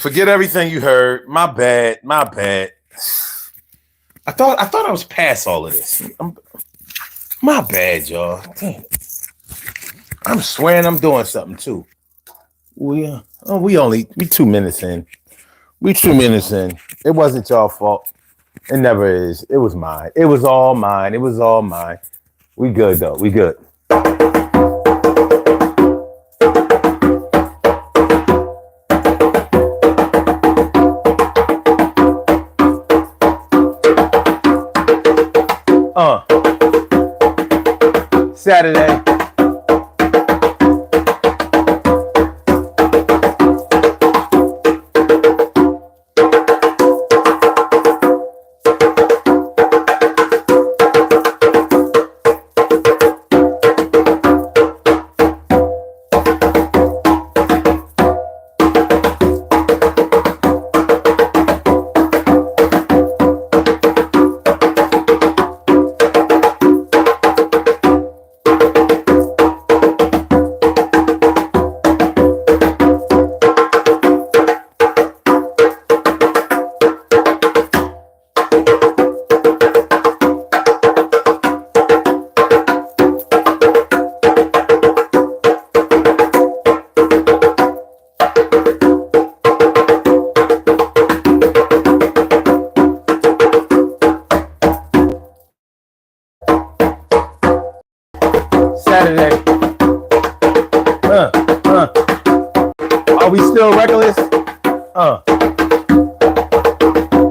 Forget everything you heard. My bad. My bad. I thought I was past all of this. My bad, y'all. Damn. I'm swearing I'm doing something too. We 2 minutes in. We 2 minutes in. It wasn't y'all fault. It never is. It was mine. It was all mine. It was all mine. We good though. We good. Saturday. Saturday. Are we still reckless? How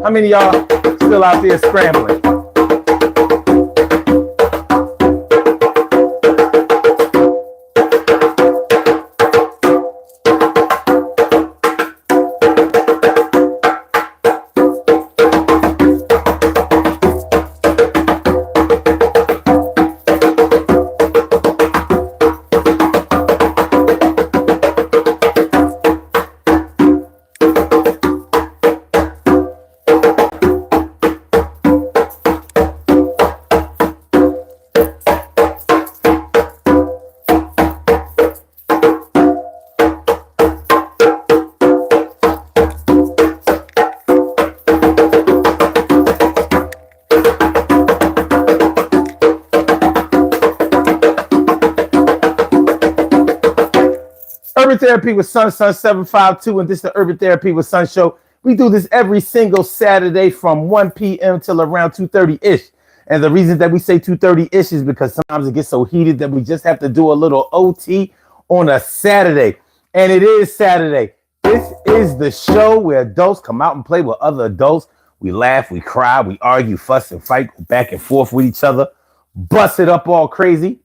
many of y'all still out there scrambling? Urban Therapy with Sun 752, and this is the Urban Therapy with Sun show. We do this every single Saturday from 1 p.m. till around 2:30-ish. And the reason that we say 2:30-ish is because sometimes it gets so heated that we just have to do a little OT on a Saturday. And it is Saturday. This is the show where adults come out and play with other adults. We laugh, we cry, we argue, fuss, and fight back and forth with each other, bust it up all crazy.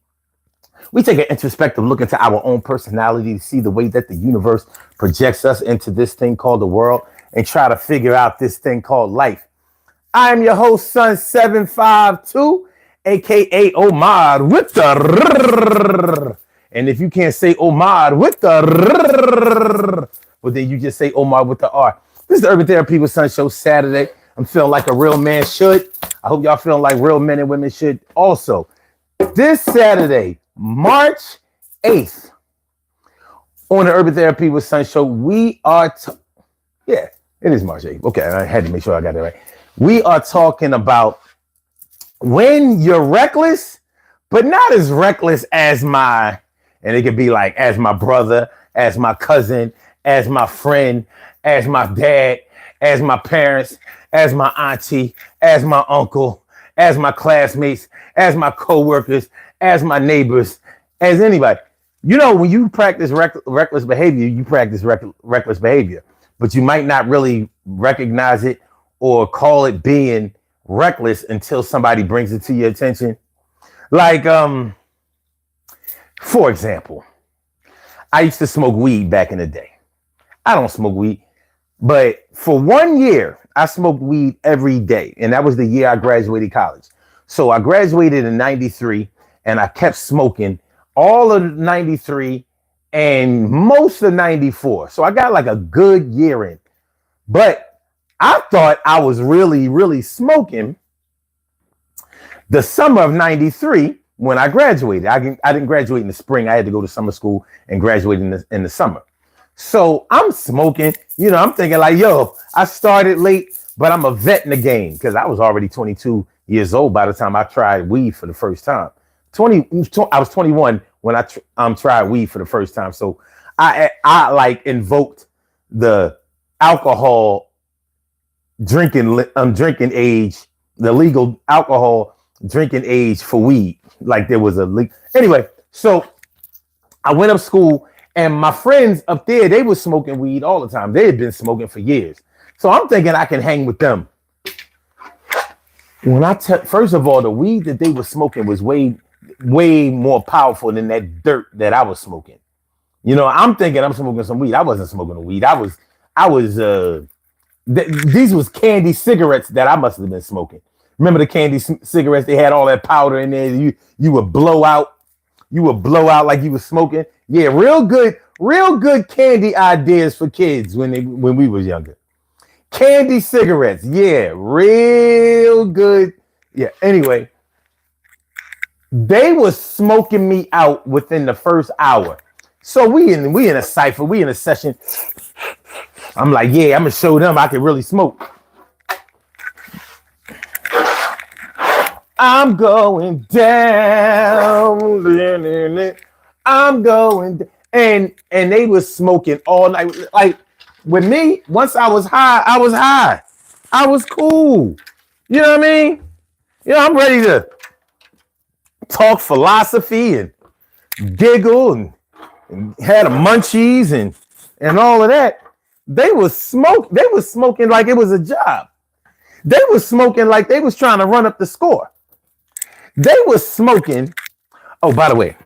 We take an introspective look into our own personality to see the way that the universe projects us into this thing called the world and try to figure out this thing called life. I am your host, Sun 752, aka Omar with the and if you can't say Omar with the well, then you just say Omar with the R. This is the Urban Therapy with Sun show Saturday. I'm feeling like a real man should. I hope y'all feeling like real men and women should also. This Saturday, March 8th, on the Urban Therapy with Sun show, we are, it is March 8th. Okay, I had to make sure I got that right. We are talking about when you're reckless, but not as reckless as and it could be like as my brother, as my cousin, as my friend, as my dad, as my parents, as my auntie, as my uncle, as my classmates, as my coworkers, as my neighbors, as anybody. You know, when you practice reckless behavior, you practice reckless behavior, but you might not really recognize it or call it being reckless until somebody brings it to your attention. Like, for example, I used to smoke weed back in the day. I don't smoke weed, but for 1 year, I smoked weed every day. And that was the year I graduated college. So I graduated in 93 and I kept smoking all of 93 and most of 94. So I got like a good year in. But I thought I was really, really smoking the summer of 93 when I graduated. I didn't graduate in the spring. I had to go to summer school and graduate in the summer. So I'm smoking, I'm thinking like, yo, I started late, but I'm a vet in the game because I was already 22 years old by the time I tried weed for the first time. I was 21 when I tried weed for the first time. So I like invoked the alcohol drinking age, the legal alcohol drinking age for weed. Like there was a leak. Anyway, so I went up school and my friends up there, they were smoking weed all the time. They had been smoking for years. So I'm thinking I can hang with them. First of all, the weed that they were smoking was way more powerful than that dirt that I was smoking. I'm thinking I'm smoking some weed. I wasn't smoking the weed. These was candy cigarettes that I must have been smoking. Remember the candy cigarettes? They had all that powder in there. You would blow out. You would blow out like you were smoking. Yeah, real good candy ideas for kids when we was younger. Candy cigarettes. Yeah, real good. Yeah. Anyway, they were smoking me out within the first hour. So we in a cipher. We in a session. I'm like, yeah, I'm gonna show them I can really smoke. I'm going down. I'm going down. And they was smoking all night. Like with me, once I was high, I was high. I was cool. You know what I mean? I'm ready to talk philosophy and giggle and had a munchies and all of that. They was smoking like it was a job. They was smoking like they was trying to run up the score. They was smoking. Oh, by the way,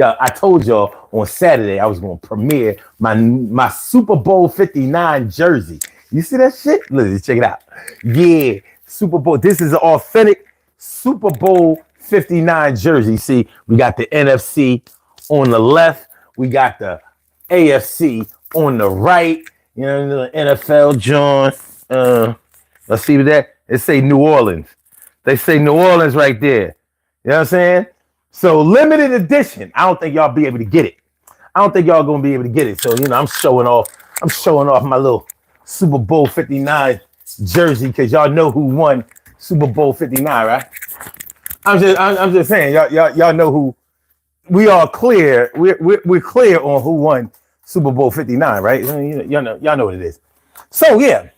I told y'all on Saturday I was going to premiere my Super Bowl 59 jersey. You see that shit? Let's check it out. Yeah, Super Bowl. This is an authentic Super Bowl 59 jersey. See, we got the NFC on the left. We got the AFC on the right. The NFL, John. Let's see that. It say New Orleans. They say New Orleans right there. You know what I'm saying? So limited edition. I don't think y'all be able to get it. I don't think y'all gonna be able to get it. So I'm showing off my little Super Bowl 59 jersey because y'all know who won Super Bowl 59, right? I'm just saying y'all know who. We are clear. We're clear on who won Super Bowl 59, right? Y'all know what it is. So yeah.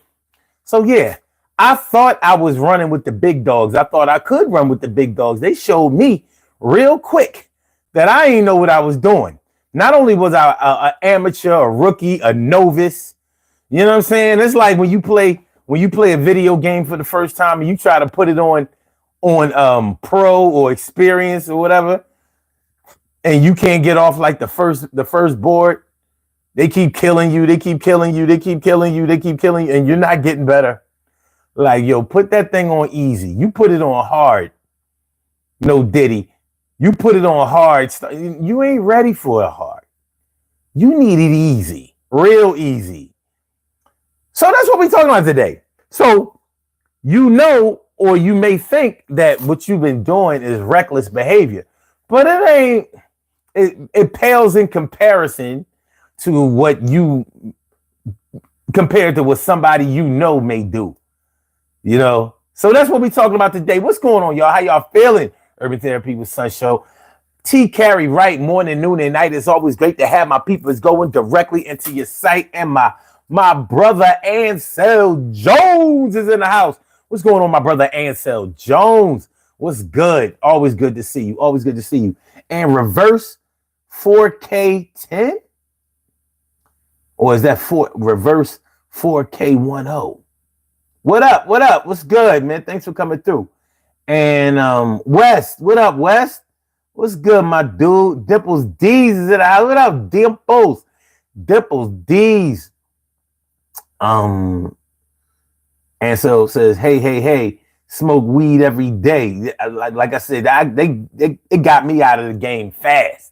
I thought I was running with the big dogs. I thought I could run with the big dogs. They showed me real quick that I didn't know what I was doing. Not only was I an amateur, a rookie, a novice, you know what I'm saying? It's like when you play a video game for the first time and you try to put it on pro or experience or whatever, and you can't get off like the first board. They keep killing you, and you're not getting better. Like, yo, put that thing on easy. You put it on hard. No Diddy. You put it on hard. You ain't ready for it hard. You need it easy. Real easy. So that's what we're talking about today. So or you may think that what you've been doing is reckless behavior. But it ain't. It pales in comparison to what compared to what somebody may do. So that's what we're talking about today. What's going on, y'all? How y'all feeling? Urban Therapy with Sun Show. T. Carey Wright, morning, noon, and night. It's always great to have my people going directly into your site. And my brother Ansel Jones is in the house. What's going on, my brother Ansel Jones? What's good? Always good to see you. Always good to see you. And reverse 4K10? Or is that reverse 4K10? What up? What's good, man? Thanks for coming through. And West, what up, West? What's good, my dude? Dimples D's is in the house. What up, Dimples? Dimples D's. And so says, hey, smoke weed every day. Like I said, it got me out of the game fast.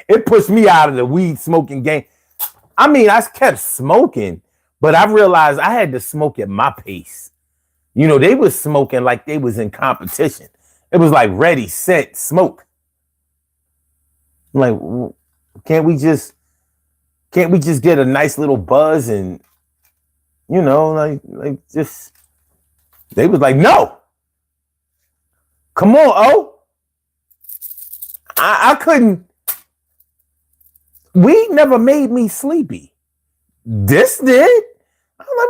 It pushed me out of the weed smoking game. I mean, I kept smoking, but I realized I had to smoke at my pace. They was smoking like they was in competition. It was like ready, set, smoke. I'm like, can't we just Can't we just get a nice little buzz and, like just, they was like, no, come on, oh, I couldn't, weed never made me sleepy. This did. I'm like,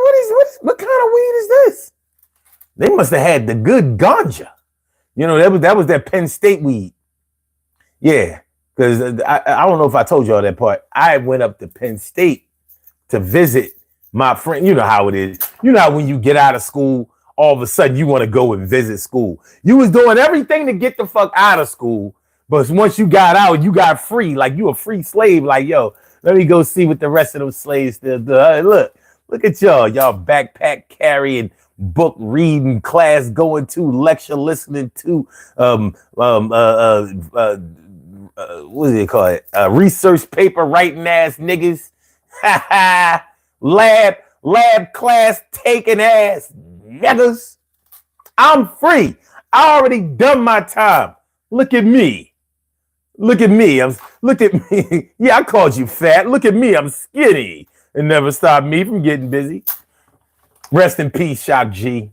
what kind of weed is this? They must have had the good ganja. That was that Penn State weed. Yeah, because I don't know if I told y'all that part. I went up to Penn State to visit my friend. You know how it is. You know how when you get out of school, all of a sudden you want to go and visit school. You was doing everything to get the fuck out of school, but once you got out, you got free. Like you a free slave. Like, yo, let me go see what the rest of those slaves still do. Look at y'all backpack carrying, book reading, class going to, lecture listening to, what do they call it? Research paper writing ass niggas. lab class taking ass niggas. I'm free. I already done my time. Look at me. Look at me. Yeah, I called you fat. Look at me. I'm skinny. It never stopped me from getting busy. Rest in peace, Shock G.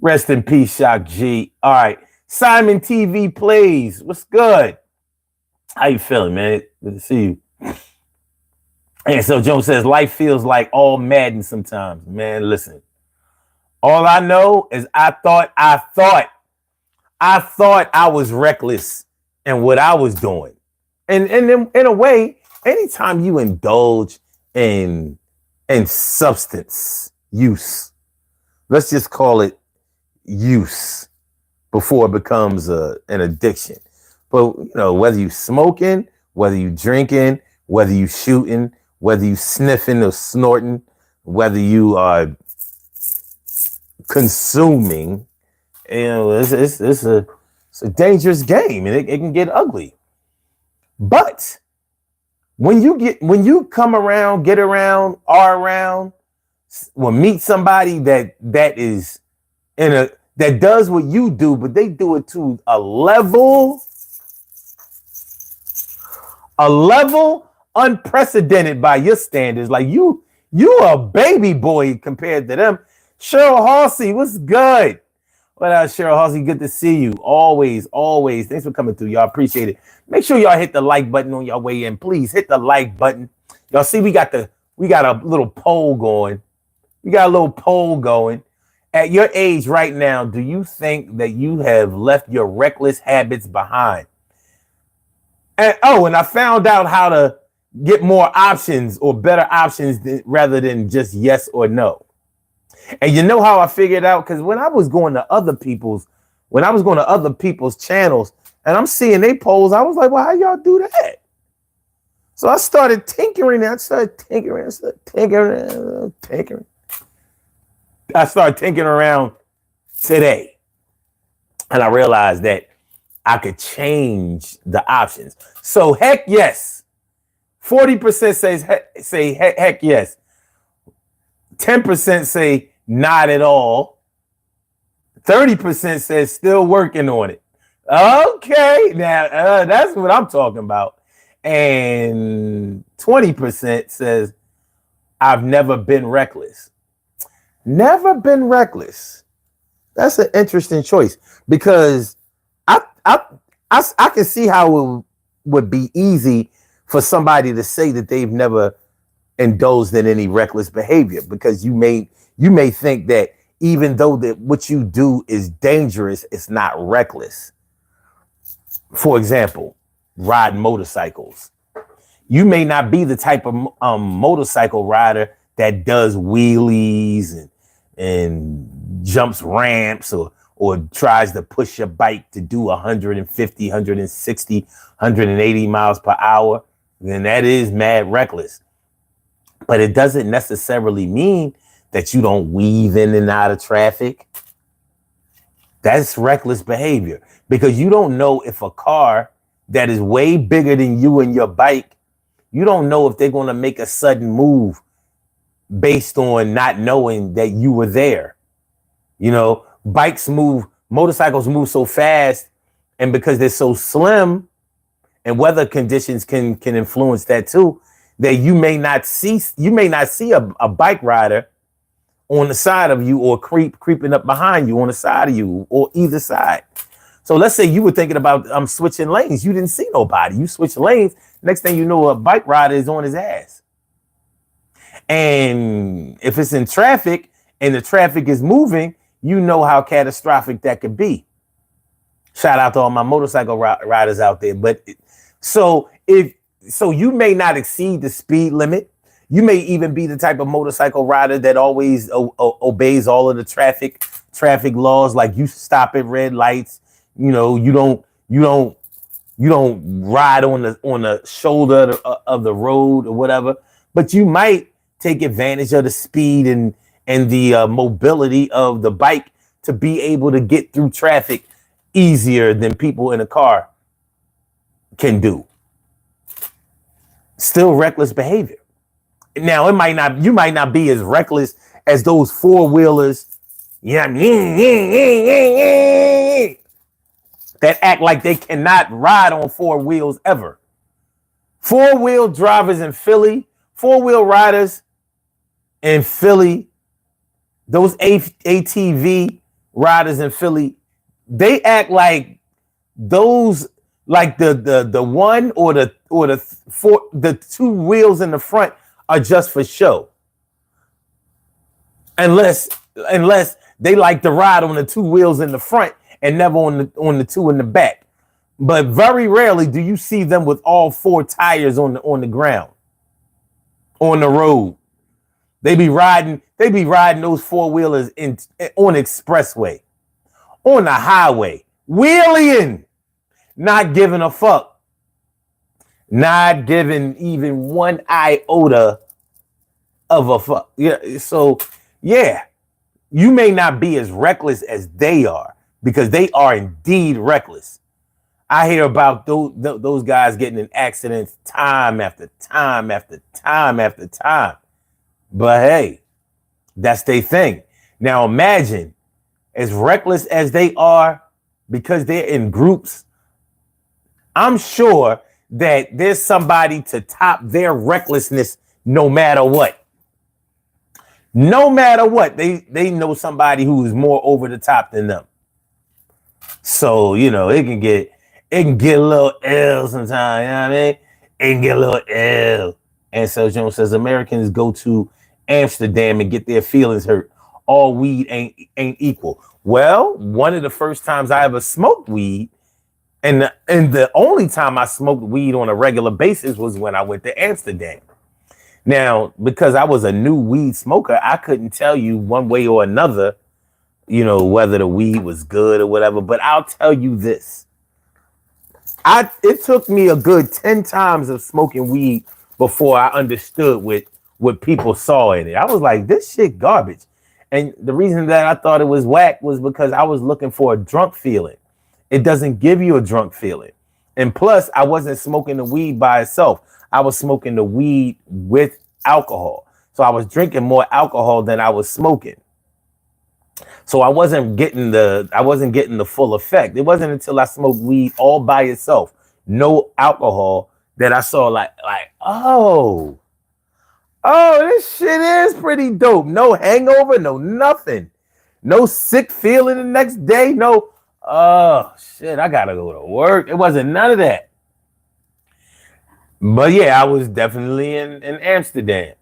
Rest in peace, Shock G. All right. Simon TV Plays. What's good? How you feeling, man? Good to see you. And so Joe says, life feels like all Madden sometimes. Man, listen. All I know is I thought I was reckless in what I was doing. And in a way, anytime you indulge in substance use, let's just call it use before it becomes an addiction. But, whether you smoking, whether you drinking, whether you shooting, whether you sniffing or snorting, whether you are consuming, it's a dangerous game, and it can get ugly. But when you come around, get around, are around, well, meet somebody that is that does what you do, but they do it to a level unprecedented by your standards. Like you a baby boy compared to them. Cheryl Halsey, what's good? What else, Cheryl Halsey? Good to see you. Always. Thanks for coming through. Y'all appreciate it. Make sure y'all hit the like button on your way in. Please hit the like button. Y'all see we got a little poll going. At your age right now, do you think that you have left your reckless habits behind? And I found out how to get more options or better options rather than just yes or no. And you know how I figured out? Because when I was going to other people's channels and I'm seeing they polls, I was like, well, how y'all do that? So I started tinkering. I started tinkering around today. And I realized that I could change the options. So heck yes. 40% say heck yes. 10% say not at all. 30% says still working on it. Okay, now that's what I'm talking about. And 20% says I've never been reckless. Never been reckless. That's an interesting choice because I can see how it would be easy for somebody to say that they've never indulged in any reckless behavior, because you may think that even though that what you do is dangerous, it's not reckless. For example, ride motorcycles. You may not be the type of motorcycle rider that does wheelies and jumps ramps or tries to push your bike to do 150, 160, 180 miles per hour. Then that is mad reckless. But it doesn't necessarily mean that you don't weave in and out of traffic. That's reckless behavior, because you don't know if a car that is way bigger than you and your bike, you don't know if they're going to make a sudden move based on not knowing that you were there. Motorcycles move so fast, and because they're so slim and weather conditions can influence that too, that you may not see. You may not see a bike rider on the side of you or creeping up behind you on the side of you or either side. So let's say you were thinking about switching lanes. You didn't see nobody. You switch lanes. Next thing you know, a bike rider is on his ass. And if it's in traffic and the traffic is moving, you know how catastrophic that could be. Shout out to all my motorcycle riders out there. But so you may not exceed the speed limit. You may even be the type of motorcycle rider that always obeys all of the traffic laws. Like you stop at red lights. You know, you don't ride on the shoulder of the road or whatever. But you might take advantage of the speed and the mobility of the bike to be able to get through traffic easier than people in a car can do. Still reckless behavior. Now you might not be as reckless as those four-wheelers, that act like they cannot ride on four wheels ever. Four-wheel drivers in Philly, four-wheel riders in Philly, those ATV riders in Philly, they act like those, like the one or the two wheels in the front are just for show. Unless they like to ride on the two wheels in the front and never on the two in the back. But very rarely do you see them with all four tires on the ground, on the road. They be riding those four-wheelers on expressway, on the highway, wheeling, not giving a fuck. Not giving even one iota of a fuck. Yeah, so yeah, you may not be as reckless as they are because they are indeed reckless. I hear about those guys getting in accidents time after time after time after time. But hey, that's their thing. Now imagine, as reckless as they are, because they're in groups, I'm sure that there's somebody to top their recklessness no matter what. No matter what, they know somebody who is more over the top than them. So, you know, it can get a little ill sometimes, you know what I mean? It can get a little ill. And so Jones says Americans go to Amsterdam and get their feelings hurt. All weed ain't equal. Well, one of the first times I ever smoked weed, and the only time I smoked weed on a regular basis was when I went to Amsterdam. Now, because I was a new weed smoker, I couldn't tell you one way or another, you know, whether the weed was good or whatever. But I'll tell you this. It took me a good 10 times of smoking weed before I understood what people saw in it. I was like, this shit garbage. And the reason that I thought it was whack was because I was looking for a drunk feeling. It doesn't give you a drunk feeling. And plus, I wasn't smoking the weed by itself. I was smoking the weed with alcohol. So I was drinking more alcohol than I was smoking. So I wasn't getting the full effect. It wasn't until I smoked weed all by itself, no alcohol, that I saw like, oh, this shit is pretty dope. No hangover, no nothing. No sick feeling the next day. No, oh shit, I gotta go to work. It wasn't none of that. But yeah, I was definitely in Amsterdam.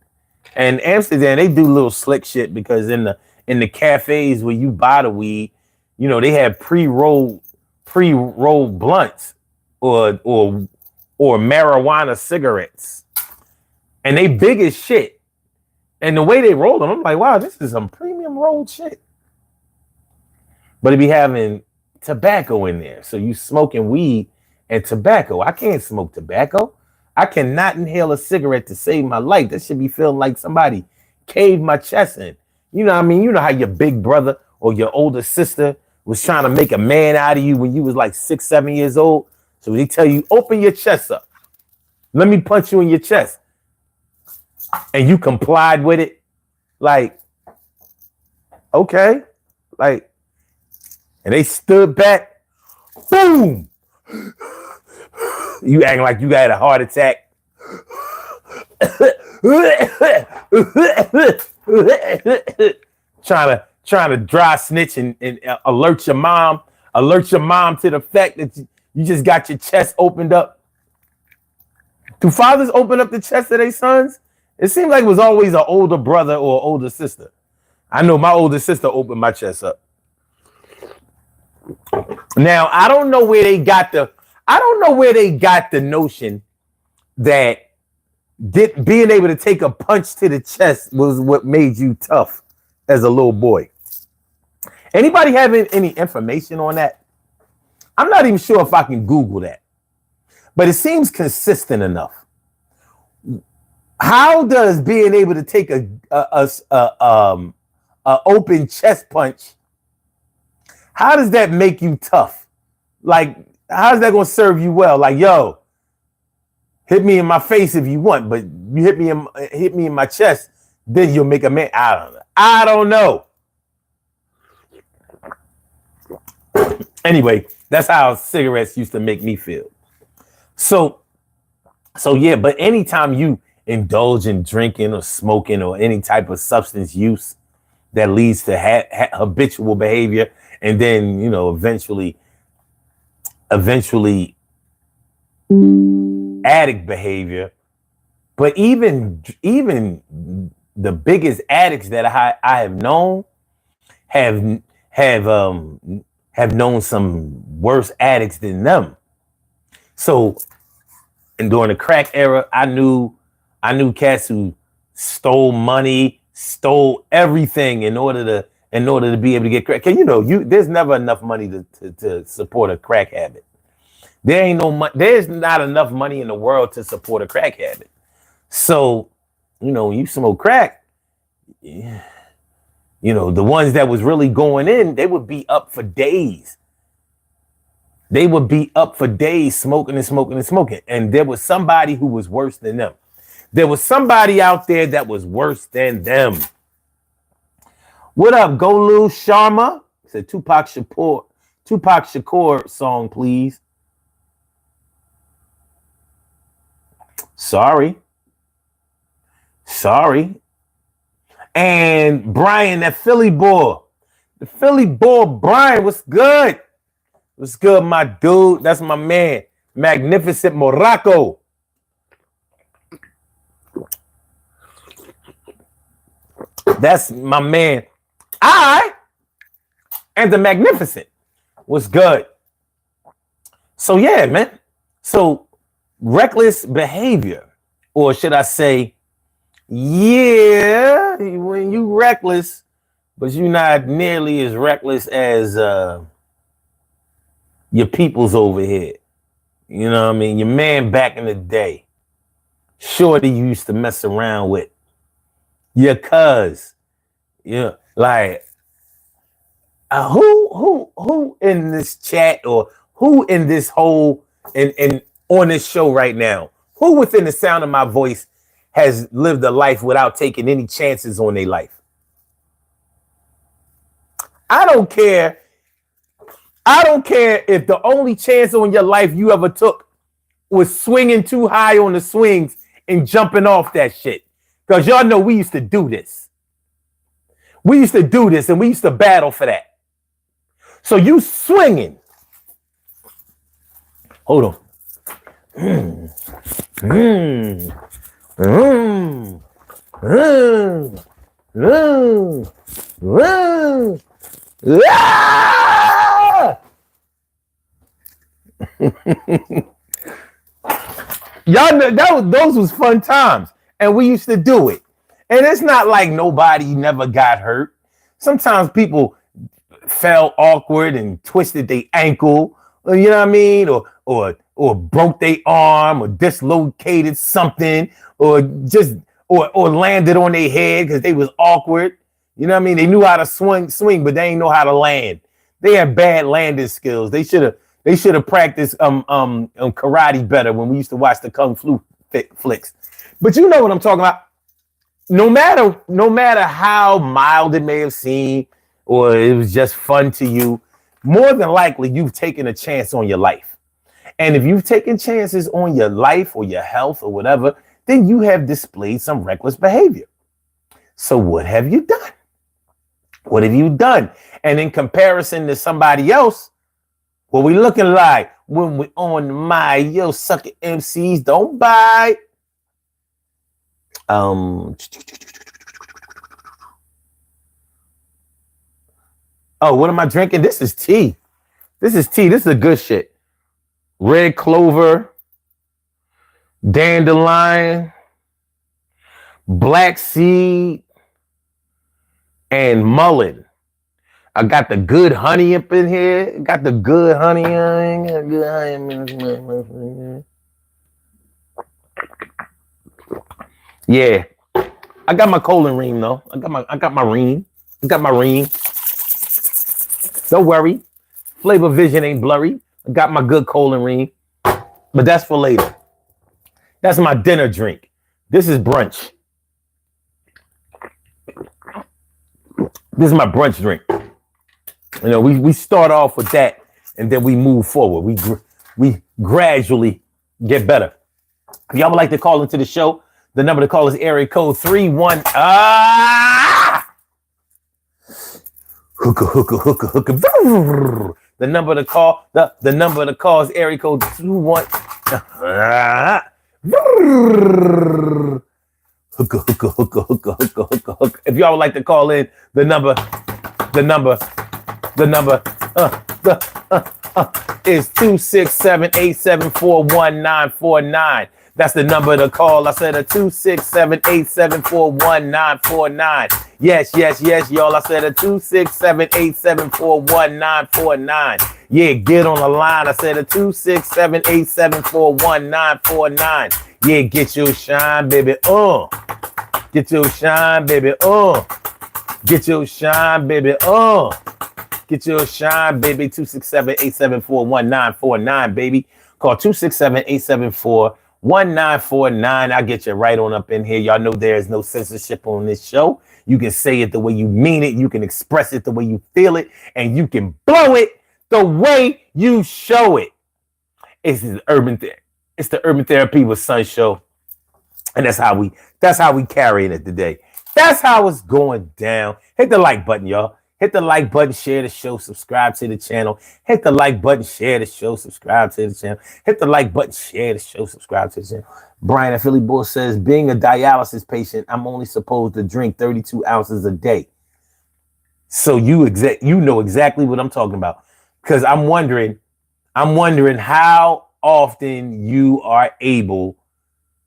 And Amsterdam, they do little slick shit because in the cafes where you buy the weed, you know, they have pre-rolled blunts or marijuana cigarettes. And they big as shit. And the way they roll them, I'm like, wow, this is some premium rolled shit. But it be having tobacco in there. So you smoking weed and tobacco. I can't smoke tobacco. I cannot inhale a cigarette to save my life. That should be feeling like somebody caved my chest in. You know what I mean? You know how your big brother or your older sister was trying to make a man out of you when you was like 6, 7 years old. So they tell you, open your chest up. Let me punch you in your chest. And you complied with it. Like, okay. Like, and they stood back. Boom. You acting like you had a heart attack. trying to dry snitch and alert your mom to the fact that you just got your chest opened up. Do fathers open up the chest of their sons? It seemed like it was always an older brother or older sister. I know my older sister opened my chest up. Now, I don't know where they got the notion that being able to take a punch to the chest was what made you tough as a little boy. Anybody have any information on that? I'm not even sure if I can Google that, but it seems consistent enough. How does being able to take a open chest punch, how does that make you tough? Like, how's that going to serve you well? Like, yo, hit me in my face if you want, but you hit me in my chest, then you'll make a man. I don't know. Anyway, that's how cigarettes used to make me feel. So yeah, but anytime you indulge in drinking or smoking or any type of substance use that leads to habitual behavior, and then, you know, eventually addict behavior. But even the biggest addicts that I have known have known some worse addicts than them. So, and during the crack era, I knew cats who stole money, stole everything in order to be able to get crack. You know, there's never enough money to support a crack habit. There's not enough money in the world to support a crack habit. So, you know, when you smoke crack, you know, the ones that was really going in, they would be up for days. They would be up for days smoking and smoking and smoking. And there was somebody who was worse than them. There was somebody out there that was worse than them. What up, Golu Sharma? It's a Tupac Shakur song, please. Sorry. And Brian, that Philly boy. The Philly boy, Brian, what's good? What's good, my dude? That's my man. Magnificent Morocco. That's my man. I am the Magnificent. What's good? So yeah, man. So reckless behavior, or should I say, yeah, when you reckless, but you're not nearly as reckless as your peoples over here. You know what I mean? Your man back in the day. Shorty used to mess around with. Your cuz. Yeah, like who in this chat, or who in this whole and on this show right now, who within the sound of my voice has lived a life without taking any chances on their life? I don't care if the only chance on your life you ever took was swinging too high on the swings and jumping off that shit. Because y'all know we used to do this. We used to do this, and we used to battle for that. So you swinging. Hold on. Y'all know those was fun times, and we used to do it. And it's not like nobody never got hurt. Sometimes people fell awkward and twisted their ankle, you know what I mean, or broke their arm, or dislocated something, or landed on their head because they was awkward. You know what I mean? They knew how to swing, but they ain't know how to land. They had bad landing skills. They should have practiced karate better when we used to watch the kung fu flicks. But you know what I'm talking about. No matter how mild it may have seemed, or it was just fun to you, more than likely you've taken a chance on your life. And if you've taken chances on your life or your health or whatever, then you have displayed some reckless behavior. So what have you done? What have you done? And in comparison to somebody else, what we looking like when we on my yo sucker MCs don't buy. Oh, what am I drinking? This is tea. This is tea. This is the good shit. Red clover, dandelion, black seed, and mullein. I got the good honey up in here. Got the good honey. Yeah. I got my colon ream though. I got my ream. I got my ream. Don't worry. Flavor vision ain't blurry. I got my good colon ream. But that's for later. That's my dinner drink. This is brunch. This is my brunch drink. You know, we start off with that and then we move forward. We gradually get better. If y'all would like to call into the show, the number to call is area code 31. Hookah. The number to call, the number to call is area code 21. Hookah. If y'all would like to call in, the number is 267-874-1949. That's the number to call. I said a 267-874-1949. Yes, y'all. I said a 267-874-1949. Yeah, get on the line. I said a 267-874-1949. Yeah, get your shine, baby. Get your shine, baby. Get your shine, baby. Get your shine, baby. 267-874-1949, baby. Call 267-874-1949. I'll get you right on up in here. Y'all know there is no censorship on this show. You can say it the way you mean it. You can express it the way you feel it. And you can blow it the way you show it. It's the Urban Therapy with Sun show. And that's how we carrying it today. That's how it's going down. Hit the like button, y'all. Hit the like button, share the show, subscribe to the channel. Hit the like button, share the show, subscribe to the channel. Hit the like button, share the show, subscribe to the channel. Brian at Philly Bull says, being a dialysis patient, I'm only supposed to drink 32 ounces a day. So you know exactly what I'm talking about. Because I'm wondering how often you are able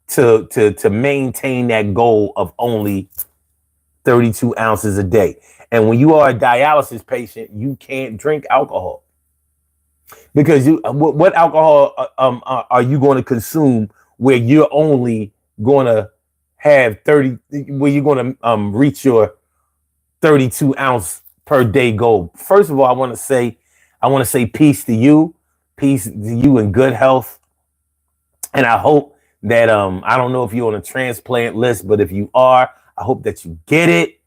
to maintain that goal of only 32 ounces a day. And when you are a dialysis patient, you can't drink alcohol because what alcohol are you going to consume where you're only going to have where you're going to reach your 32 ounce per day goal? First of all, I want to say peace to you in good health. And I hope that I don't know if you're on a transplant list, but if you are, I hope that you get it.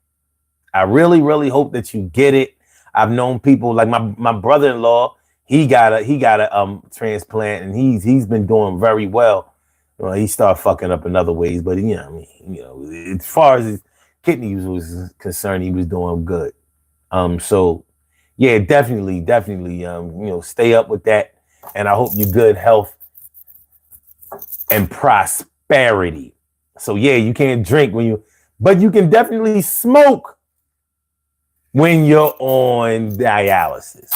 I really, really hope that you get it. I've known people like my brother-in-law. He got a transplant, and he's been doing very well. Well, he started fucking up in other ways, but as far as his kidneys was concerned, he was doing good. So yeah, definitely, stay up with that, and I hope you're good health and prosperity. So yeah, you can't drink but you can definitely smoke when you're on dialysis.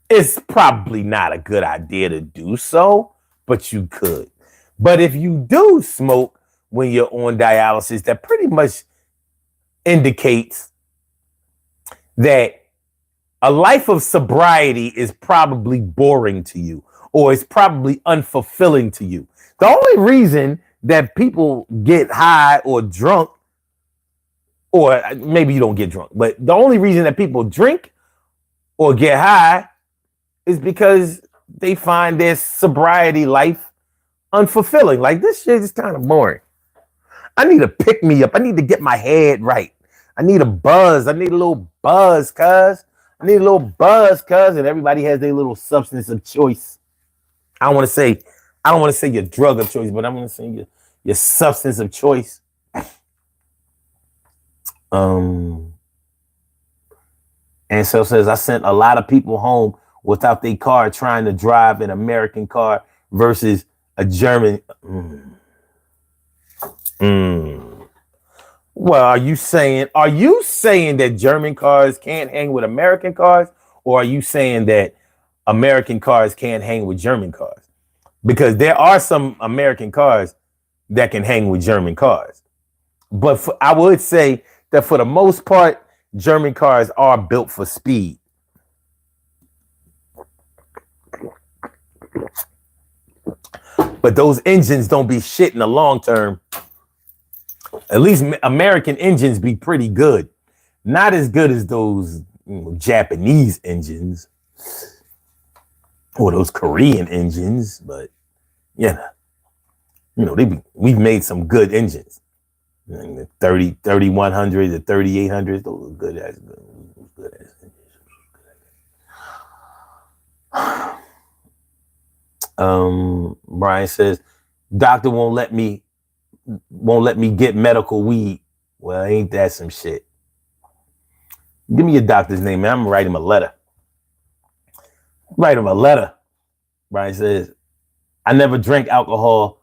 It's probably not a good idea to do so, but you could. But if you do smoke when you're on dialysis, that pretty much indicates that a life of sobriety is probably boring to you, or it's probably unfulfilling to you. The only reason that people get high or drunk, or maybe you don't get drunk, but the only reason that people drink or get high is because they find their sobriety life unfulfilling. Like, this shit is kind of boring. I need to pick me up. I need to get my head right. I need a buzz. I need a little buzz, cuz. And everybody has their little substance of choice. I don't want to say your drug of choice, but I'm going to say your substance of choice. And so says I sent a lot of people home without their car trying to drive an American car versus a German. Well, are you saying that German cars can't hang with American cars, or are you saying that American cars can't hang with German cars? Because there are some American cars that can hang with German cars. But I would say that for the most part, German cars are built for speed. But those engines don't be shit in the long term. At least American engines be pretty good. Not as good as those Japanese engines or those Korean engines, but we've made some good engines. The 3100, the 3800, those are good as Brian says, doctor won't let me get medical weed. Well, ain't that some shit? Give me your doctor's name, man. I'm gonna write him a letter. Brian says, I never drank alcohol,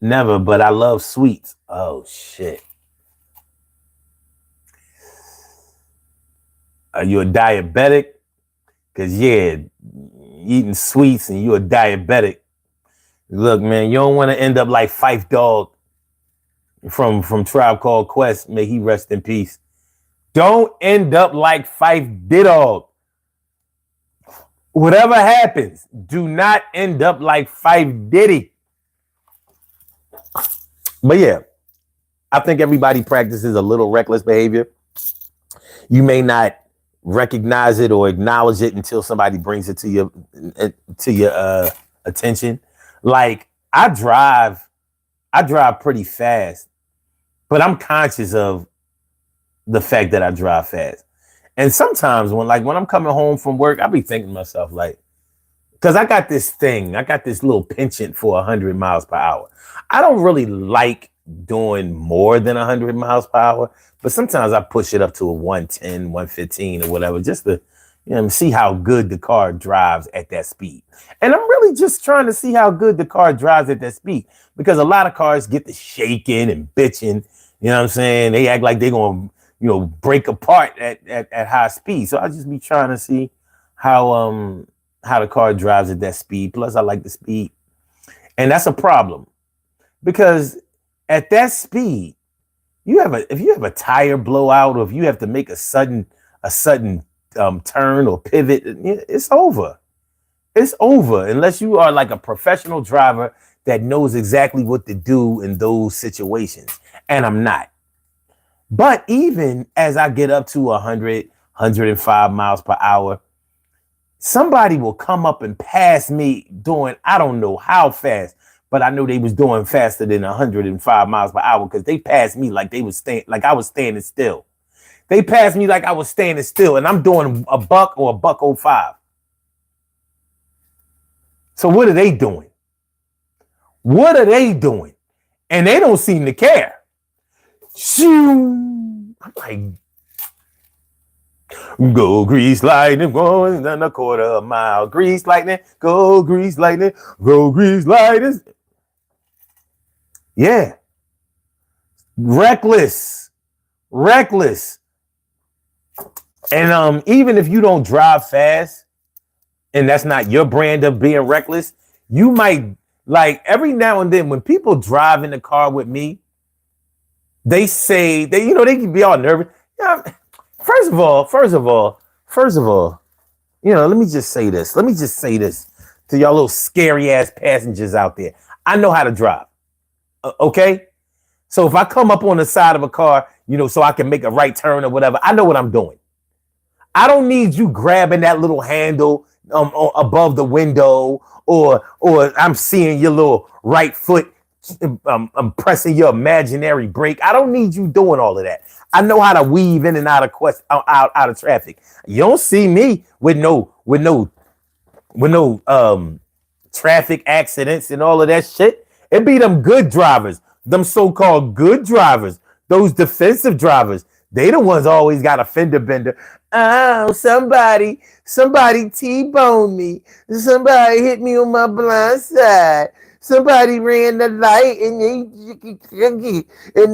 never, but I love sweets. Oh shit. Are you a diabetic? Because eating sweets and you're a diabetic. Look, man, you don't want to end up like Phife Dawg from Tribe Called Quest. May he rest in peace. Don't end up like Phife Dawg. Whatever happens, do not end up like Phife Diddy. But yeah, I think everybody practices a little reckless behavior. You may not recognize it or acknowledge it until somebody brings it to your attention. Like I drive pretty fast, but I'm conscious of the fact that I drive fast. And sometimes when I'm coming home from work, I'll be thinking to myself, like, because I got this little penchant for 100 miles per hour. I don't really like doing more than 100 miles per hour, but sometimes I push it up to a 110, 115 or whatever, just to see how good the car drives at that speed. And I'm really just trying to see how good the car drives at that speed, because a lot of cars get to shaking and bitching. You know what I'm saying? They act like they're going to break apart at high speed. So I just be trying to see how the car drives at that speed. Plus, I like the speed. And that's a problem, because at that speed, if you have a tire blowout, or if you have to make a sudden turn or pivot, it's over. It's over unless you are like a professional driver that knows exactly what to do in those situations. And I'm not. But even as I get up to 100, 105 miles per hour, somebody will come up and pass me doing, I don't know how fast, but I know they was doing faster than 105 miles per hour, because they passed me like I was standing still. They passed me like I was standing still, and I'm doing a buck or a $1.05. So what are they doing? And they don't seem to care. Shoo! I'm like, go grease lightning, going in a quarter mile. Grease lightning, go grease lightning, go grease lightning. Yeah. Reckless. And even if you don't drive fast, and that's not your brand of being reckless, you might, like, every now and then when people drive in the car with me, they say they can be all nervous. First of all, let me just say this to y'all little scary ass passengers out there. I know how to drive. Okay? So if I come up on the side of a car, so I can make a right turn or whatever, I know what I'm doing. I don't need you grabbing that little handle above the window, or I'm seeing your little right foot. I'm pressing your imaginary brake. I don't need you doing all of that. I know how to weave in and out of traffic. You don't see me with no traffic accidents and all of that shit. It be them good drivers, them so-called good drivers, those defensive drivers, they the ones always got a fender bender. Oh, somebody T-boned me. Somebody hit me on my blind side. Somebody ran the light and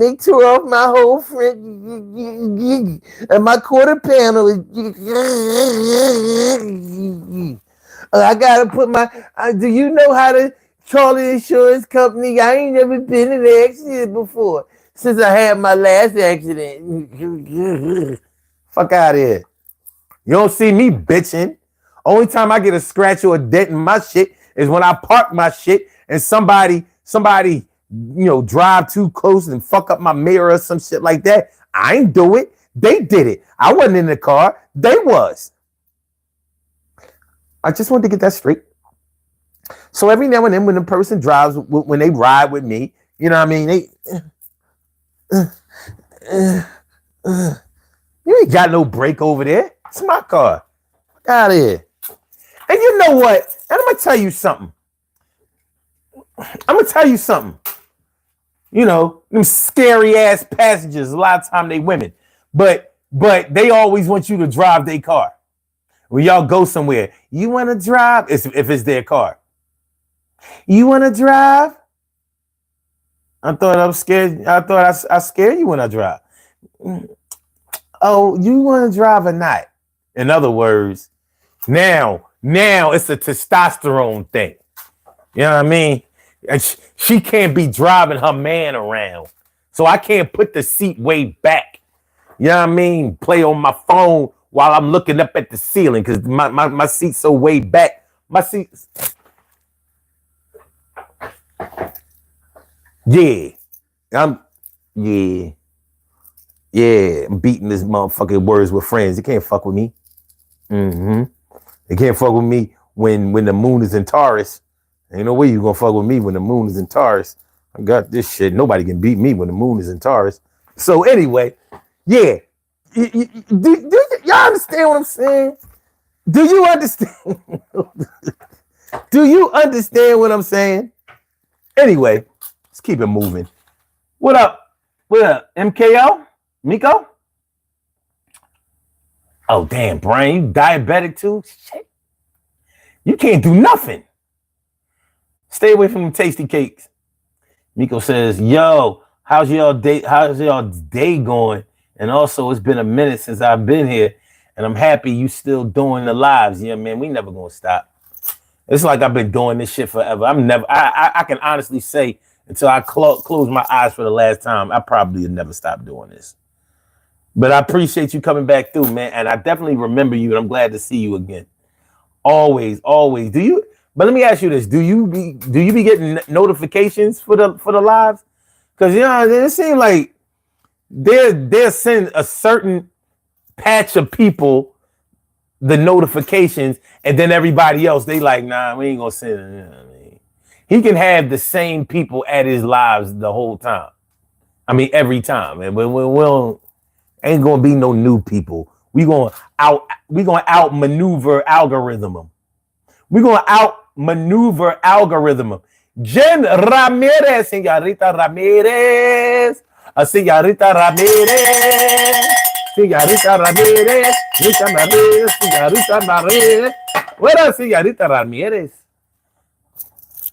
they tore off my whole front and my quarter panel. I gotta put my. Do you know how to call the insurance company? I ain't never been in an accident before since I had my last accident. Fuck out of here. You don't see me bitching. Only time I get a scratch or a dent in my shit is when I park my shit and somebody, drive too close and fuck up my mirror or some shit like that. I ain't do it. They did it. I wasn't in the car. They was. I just wanted to get that straight. So every now and then when the person drives, when they ride with me, you know what I mean? You ain't got no brake over there. It's my car. Get out of here. And you know what? And I'm going to tell you something. You know, them scary ass passengers, a lot of time they women. But they always want you to drive their car. When y'all go somewhere, you want to drive? If it's their car. You want to drive? I thought I'm scared. I thought I scared you when I drive. Oh, you want to drive or not? In other words, now it's a testosterone thing. You know what I mean? And she can't be driving her man around. So I can't put the seat way back. You know what I mean? Play on my phone while I'm looking up at the ceiling because my seat's so way back. My seat's... Yeah. I'm beating this motherfucking words with friends. You can't fuck with me. They can't fuck with me when the moon is in Taurus. Ain't no way you gonna fuck with me when the moon is in Taurus. I got this shit. Nobody can beat me when the moon is in Taurus. So anyway, yeah. Do y'all understand what I'm saying? Do you understand? Do you understand what I'm saying? Anyway, let's keep it moving. What up? MKO? Miko? Oh, damn, Brian, you diabetic too? Shit. You can't do nothing. Stay away from the tasty cakes. Miko says, yo, how's y'all day going? And also, it's been a minute since I've been here, and I'm happy you still doing the lives. Yeah, man, we never gonna stop. It's like I've been doing this shit forever. I can honestly say until I close my eyes for the last time, I probably would never stop doing this. But I appreciate you coming back through, man. And I definitely remember you, and I'm glad to see you again. Always. Do you? But let me ask you this: Do you be getting notifications for the lives? Because it seems like they're sending a certain patch of people the notifications, and then everybody else they like, nah, we ain't gonna send it. You know what I mean? He can have the same people at his lives the whole time. I mean, every time, and we ain't gonna be no new people. We gonna outmaneuver algorithm. We gonna outmaneuver algorithm. Jen Ramirez, Señorita Ramirez. Señorita Ramirez. Señorita Ramirez. Señorita Ramirez. What up, Señorita Ramirez?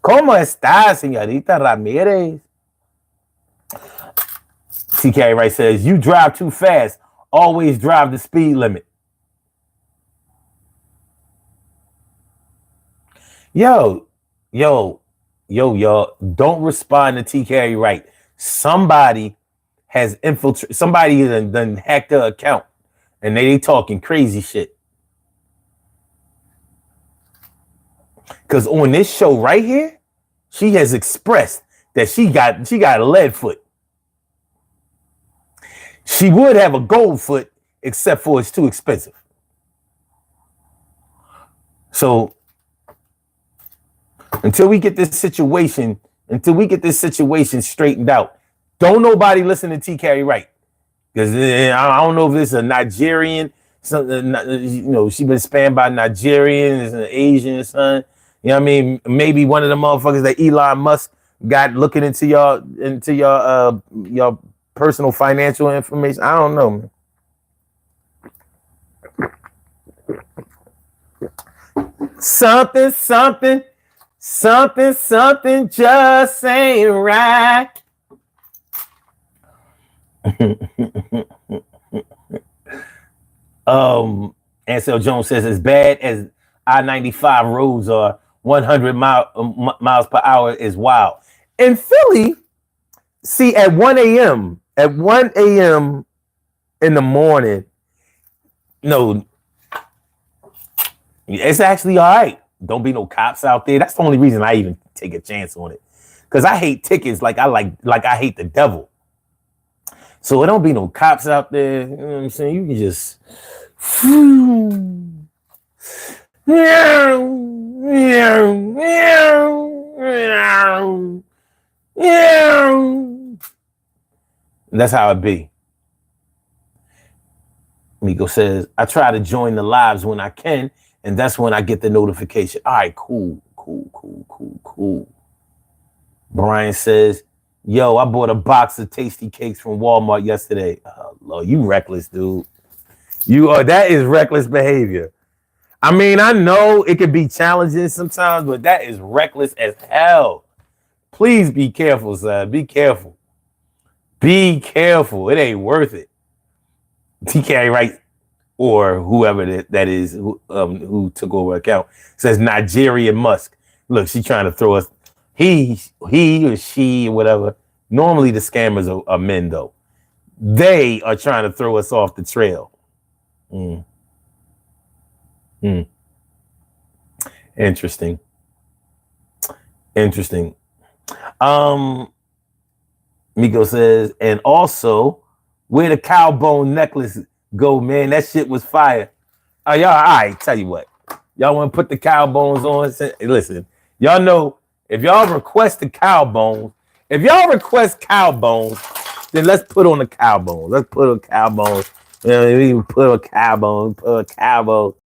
¿Cómo está, Señorita Ramirez? TK Wright says, you drive too fast. Always drive the speed limit. Yo, y'all. Don't respond to TK Wright. Somebody has infiltrated. Somebody done hacked their account, and they talking crazy shit. Because on this show right here, she has expressed that she got a lead foot. She would have a gold foot, except for it's too expensive. So until we get this situation straightened out, don't nobody listen to TK Wright. Because I don't know if this is a Nigerian, she's been spammed by Nigerians, an Asian son. You know what I mean? Maybe one of the motherfuckers that Elon Musk got looking into your personal financial information. I don't know, man. Something just ain't right. Ansel Jones says as bad as I-95 roads are, 100 miles per hour is wild. In Philly, see, at 1 a.m. in the morning, no, it's actually all right. Don't be no cops out there. That's the only reason I even take a chance on it. Because I hate tickets like I hate the devil. So it don't be no cops out there. You know what I'm saying? You can just that's how it be. Miko says, I try to join the lives when I can, and that's when I get the notification. All right, cool. Brian says, yo, I bought a box of tasty cakes from Walmart yesterday. Oh, Lord, you reckless, dude. That is reckless behavior. I mean, I know it could be challenging sometimes, but that is reckless as hell. Please be careful, son. Be careful. Be careful. It ain't worth it. TK Wright or whoever that is who took over account says Nigerian Musk. Look, she's trying to throw us. He or she or whatever. Normally the scammers are men though. They are trying to throw us off the trail. Interesting. Miko says, and also, where the cow bone necklace go, man? That shit was fire. Y'all, all right, tell you what. Y'all want to put the cow bones on? Listen, y'all know, if y'all request the cow bones, then let's put on the cow bones. Let's put on cow bones. Put a cow bone.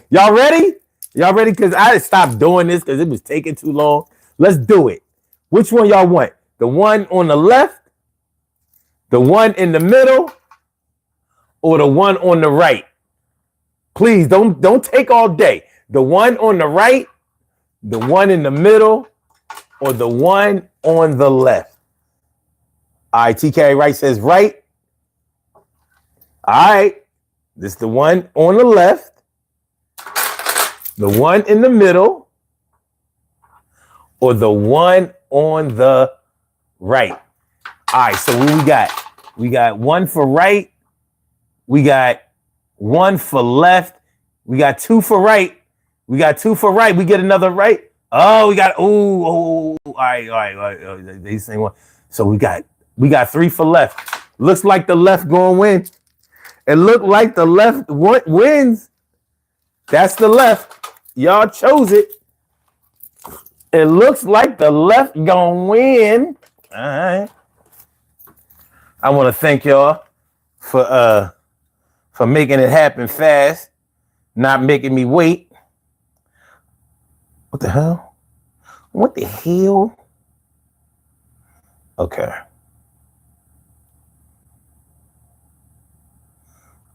Y'all ready? Because I stopped doing this because it was taking too long. Let's do it. Which one y'all want? The one on the left, the one in the middle, or the one on the right? Please don't take all day. The one on the right, the one in the middle, or the one on the left? All right, TK Wright says right. All right, this is the one on the left, the one in the middle, or the one on the right? All right, so what we got? We got one for right. We got one for left. We got two for right. We get another right. Oh, we got, all right. They saying one. So we got three for left. Looks like the left going to win. It looked like the left wins. That's the left. Y'all chose it. It looks like the left gonna win. All right. I want to thank y'all for making it happen fast, not making me wait. What the hell?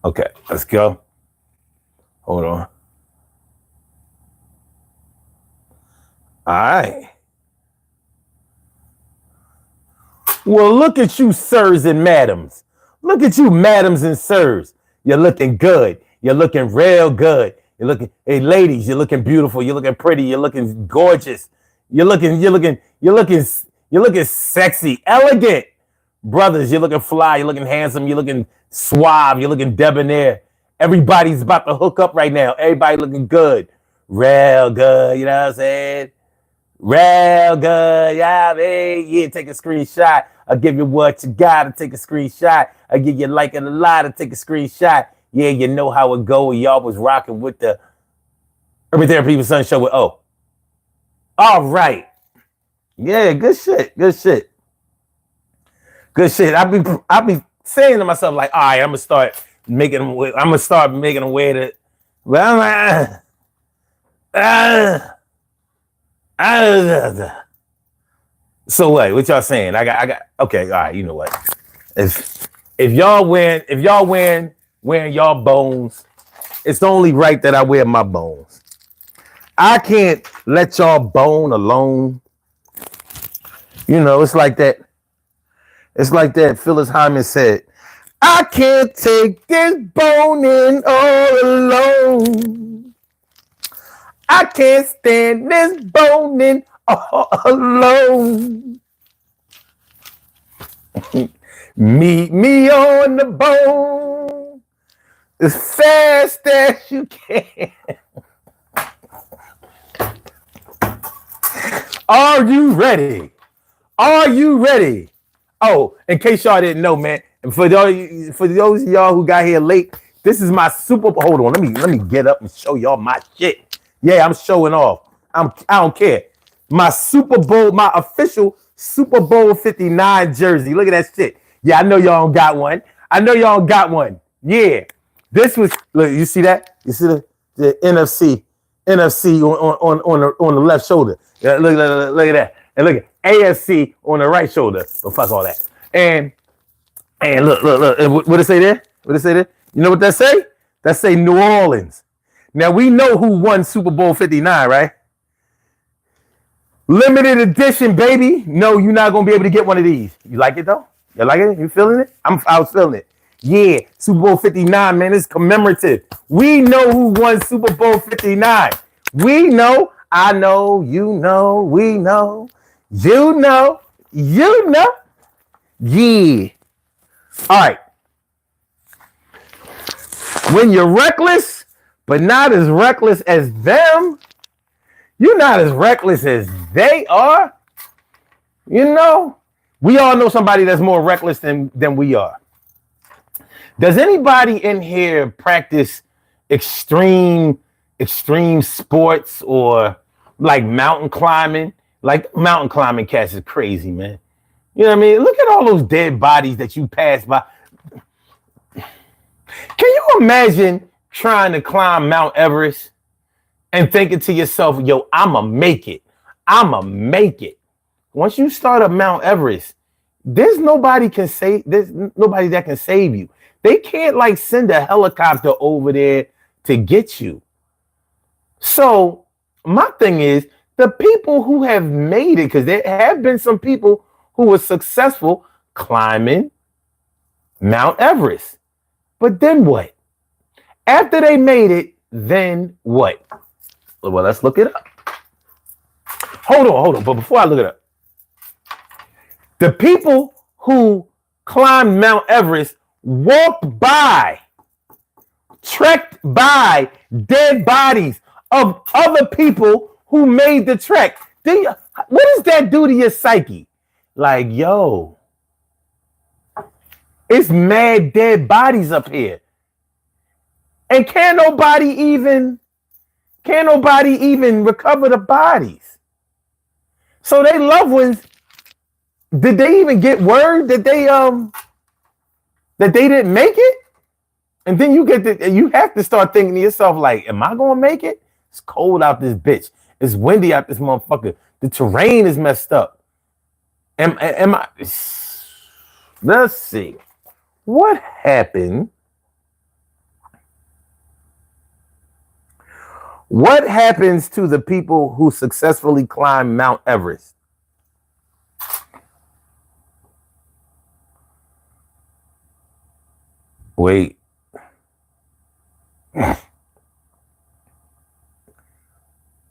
Okay, let's go. Hold on. All right. Well, look at you, sirs and madams. Look at you, madams and sirs. You're looking good. You're looking real good. Hey, ladies, you're looking beautiful. You're looking pretty. You're looking gorgeous. You're looking sexy, elegant. Brothers, you're looking fly. You're looking handsome. You're looking suave. You're looking debonair. Everybody's about to hook up right now. Everybody looking good. Real good. You know what I'm saying? Real good. Yeah, man. Yeah, take a screenshot. I'll give you what you got to take a screenshot. I'll give you like it a lot to take a screenshot. Yeah, you know how it go. Y'all was rocking with the Urban Therapy with Sun Show with O. All right. Yeah, good shit. I be saying to myself like, all right, I'm gonna start making a way to. So what y'all saying? I got. Okay, all right. You know what? If y'all wearing y'all bones, it's only right that I wear my bones. I can't let y'all bone alone. You know, it's like that. It's like that. Phyllis Hyman said, "I can't take this boning all alone. I can't stand this boning all alone. Meet me on the bone as fast as you can." Are you ready? Are you ready? Oh, in case y'all didn't know, man, and for those of y'all who got here late, this is my Super Bowl. Hold on, let me get up and show y'all my shit. Yeah, I'm showing off. I don't care. My Super Bowl, my official Super Bowl 59 jersey. Look at that shit. Yeah, I know y'all don't got one. I know y'all don't got one. Yeah. This was, look, you see that? You see the NFC on the left shoulder. Yeah, look at that. And look at AFC on the right shoulder. But fuck all that. And look. And what it say there? What it say there? You know what that say? That say New Orleans. Now we know who won Super Bowl 59, right? Limited edition, baby. No, you're not gonna be able to get one of these. You like it though? You like it? You feeling it? I was feeling it. Yeah, Super Bowl 59, man. It's commemorative. We know who won Super Bowl 59. We know. I know. You know. We know. You know. You know. Yeah. All right. When you're reckless, but not as reckless as them, you're not as reckless as they are. You know, we all know somebody that's more reckless than we are. Does anybody in here practice extreme sports or like mountain climbing? Like mountain climbing cats is crazy, man. You know what I mean? Look at all those dead bodies that you pass by. Can you imagine trying to climb Mount Everest and thinking to yourself, yo, I'ma make it. I'ma make it. Once you start up Mount Everest, there's nobody that can save you. They can't like send a helicopter over there to get you. So my thing is the people who have made it, because there have been some people who were successful climbing Mount Everest. But then what? After they made it, then what? Well, let's look it up. Hold on. But before I look it up, the people who climbed Mount Everest walked by, trekked by dead bodies of other people who made the trek. What does that do to your psyche? Like, yo, it's mad dead bodies up here. And can't nobody even recover the bodies. So they loved ones, did they even get word that they didn't make it? And then you have to start thinking to yourself, like, am I gonna make it? It's cold out this bitch. It's windy out this motherfucker. The terrain is messed up. Am I? Let's see. What happened? What happens to the people who successfully climb Mount Everest? Wait.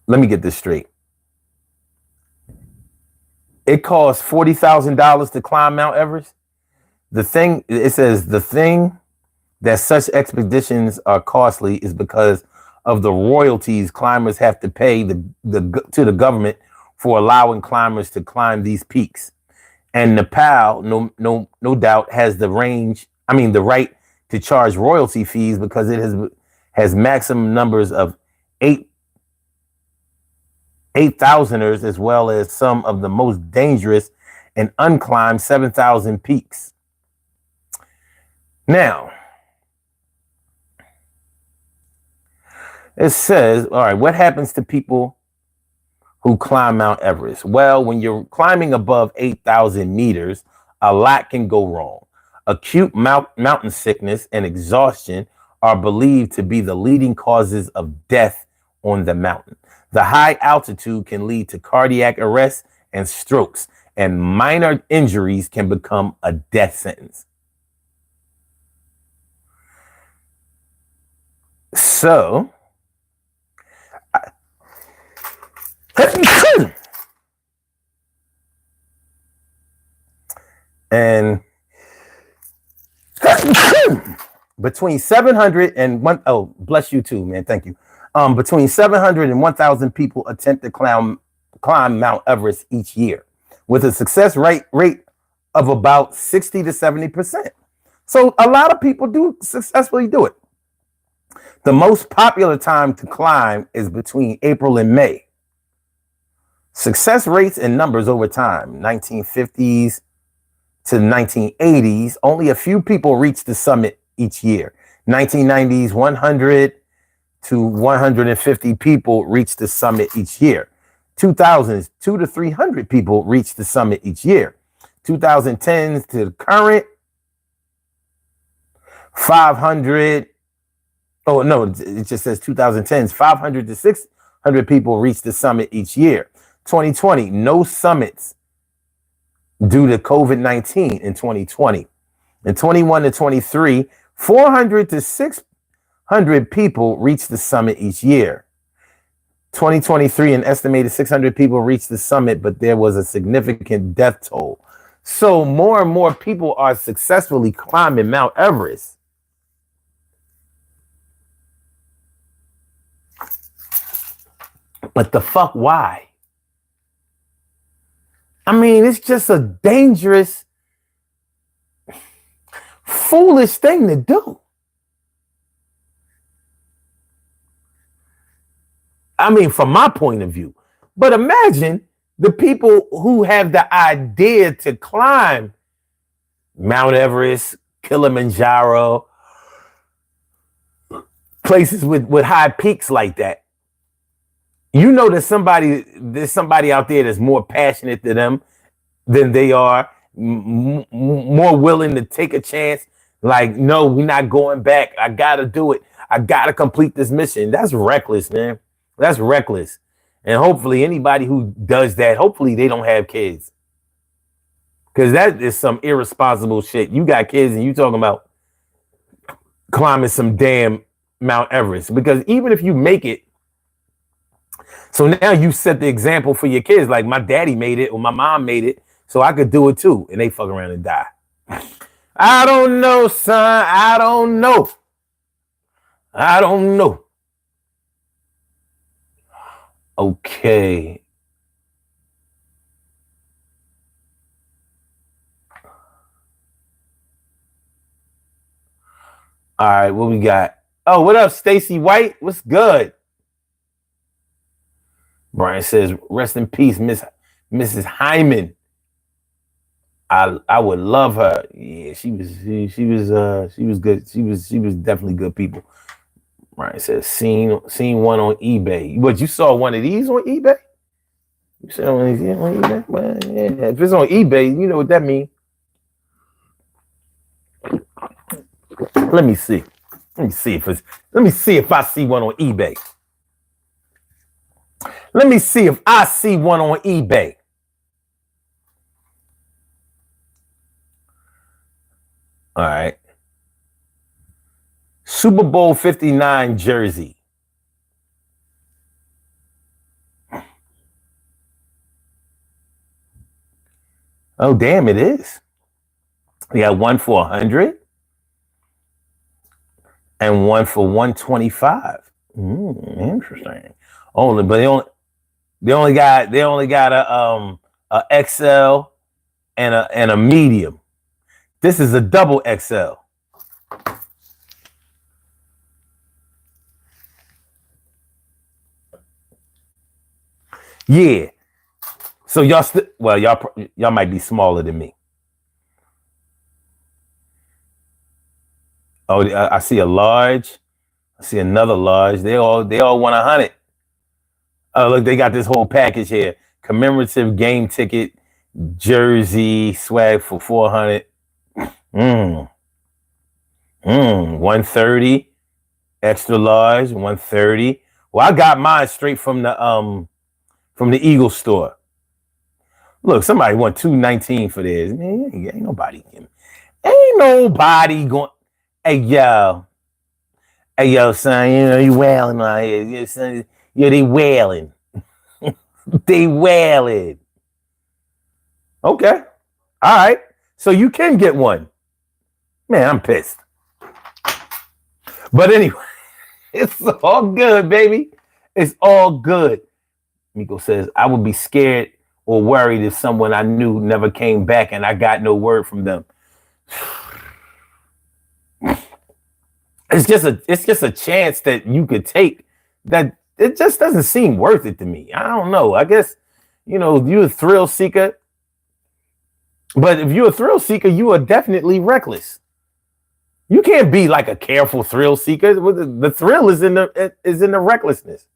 Let me get this straight. It costs $40,000 to climb Mount Everest. It says the thing that such expeditions are costly is because of the royalties climbers have to pay to the government for allowing climbers to climb these peaks. And Nepal, no doubt, has the right to charge royalty fees because it has maximum numbers of 8,000ers, as well as some of the most dangerous and unclimbed 7,000 peaks. Now, it says, all right, what happens to people who climb Mount Everest? Well, when you're climbing above 8,000 meters, a lot can go wrong. Acute mountain sickness and exhaustion are believed to be the leading causes of death on the mountain. The high altitude can lead to cardiac arrest and strokes, and minor injuries can become a death sentence. So, and between 700 and one, oh, bless you too, man. Thank you. Between 700 and 1,000 people attempt to climb Mount Everest each year, with a success rate of about 60 to 70%. So a lot of people do successfully do it. The most popular time to climb is between April and May. Success rates and numbers over time, 1950s to 1980s, only a few people reached the summit each year. 1990s, 100 to 150 people reached the summit each year. 2000s, 2 to 300 people reached the summit each year. 2010s to the current, 500. Oh, no, it just says 2010s, 500 to 600 people reached the summit each year. 2020, no summits due to COVID-19 in 2020. In 21 to 23, 400 to 600 people reached the summit each year. 2023, an estimated 600 people reached the summit, but there was a significant death toll. So more and more people are successfully climbing Mount Everest. But the fuck, why? I mean, it's just a dangerous, foolish thing to do. I mean, from my point of view. But imagine the people who have the idea to climb Mount Everest, Kilimanjaro, places with high peaks like that. You know there's somebody out there that's more passionate than them than they are, more willing to take a chance. Like, no, we're not going back. I gotta do it. I gotta complete this mission. That's reckless, man. That's reckless. And hopefully anybody who does that, hopefully they don't have kids. Because that is some irresponsible shit. You got kids and you talking about climbing some damn Mount Everest. Because even if you make it, so now you set the example for your kids. Like my daddy made it or my mom made it, so I could do it too. And they fuck around and die. I don't know, son. I don't know. I don't know. Okay. All right, what we got? Oh, what up, Stacy White? What's good? Brian says, rest in peace, Mrs. Hyman. I would love her. Yeah, she was good. She was definitely good people. Brian says, seen one on eBay. What, you saw one of these on eBay? You saw one of these on eBay? Well, yeah. If it's on eBay, you know what that means. Let me see. Let me see if I see one on eBay. Let me see if I see one on eBay. All right. Super Bowl 59 jersey. Oh, damn, it is. We got one for 100 and one for 125. Interesting. Only, but they only got a XL and a medium. This is a double XL. Yeah. So y'all might be smaller than me. Oh, I see a large. I see another large. They all want 100. Oh, look, they got this whole package here. Commemorative game ticket, jersey, swag for 400. 130. Extra large, 130. Well, I got mine straight from the Eagle store. Look, somebody want 219 for this. Man, ain't nobody going. Hey yo, son, you know you wailing out here. Yeah, son, yeah, they wailing. They wailing. Okay. All right. So you can get one. Man, I'm pissed. But anyway, it's all good, baby. It's all good. Miko says, I would be scared or worried if someone I knew never came back and I got no word from them. It's just a chance that you could take that it just doesn't seem worth it to me. I don't know. I guess, you're a thrill seeker. But if you're a thrill seeker, you are definitely reckless. You can't be like a careful thrill seeker. The thrill is in the recklessness.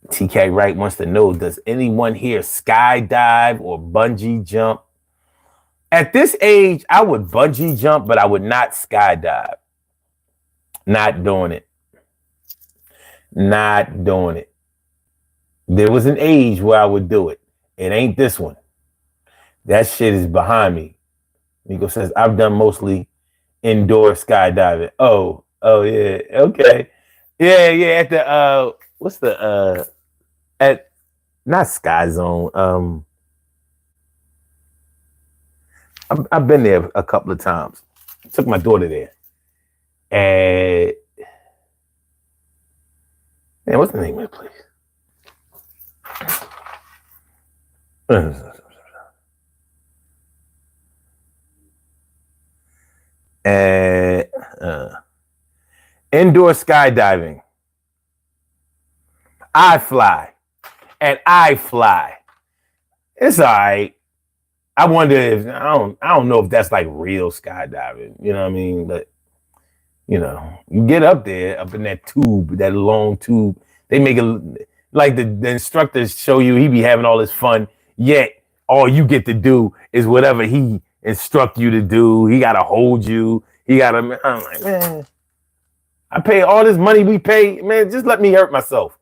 TK Wright wants to know, does anyone here skydive or bungee jump? At this age, I would bungee jump, but I would not skydive. Not doing it. Not doing it. There was an age where I would do it. It ain't this one. That shit is behind me. Nico says, I've done mostly indoor skydiving. Oh, yeah. Okay. Yeah. At the, what's the, at, not Sky Zone. I've been there a couple of times. Took my daughter there. And, man, what's the name of the place? Indoor skydiving. I fly. It's all right. I wonder if I don't know if that's like real skydiving. You know what I mean? But you get up there, up in that tube, that long tube. They make it like the instructors show you. He be having all this fun. Yet all you get to do is whatever he instruct you to do. He gotta hold you. I'm like, man, I pay all this money we pay, man. Just let me hurt myself,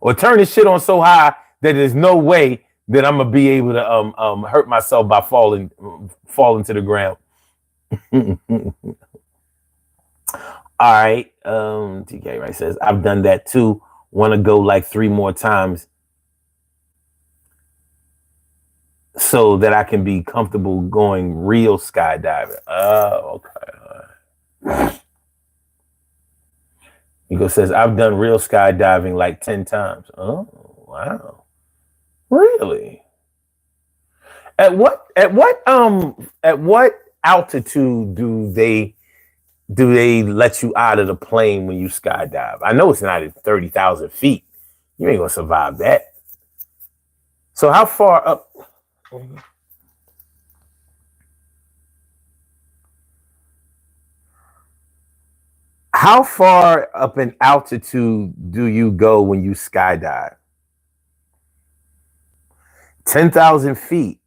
or turn this shit on so high that there's no way that I'm gonna be able to hurt myself by falling to the ground. All right, TK Wright says, I've done that too. Want to go like 3 more times so that I can be comfortable going real skydiving. Oh, okay. Nico says, I've done real skydiving like 10 times. Oh, wow. Really? At what altitude do they let you out of the plane when you skydive? I know it's not at 30,000 feet. You ain't gonna survive that. So how far up? How far up in altitude do you go when you skydive? 10,000 feet.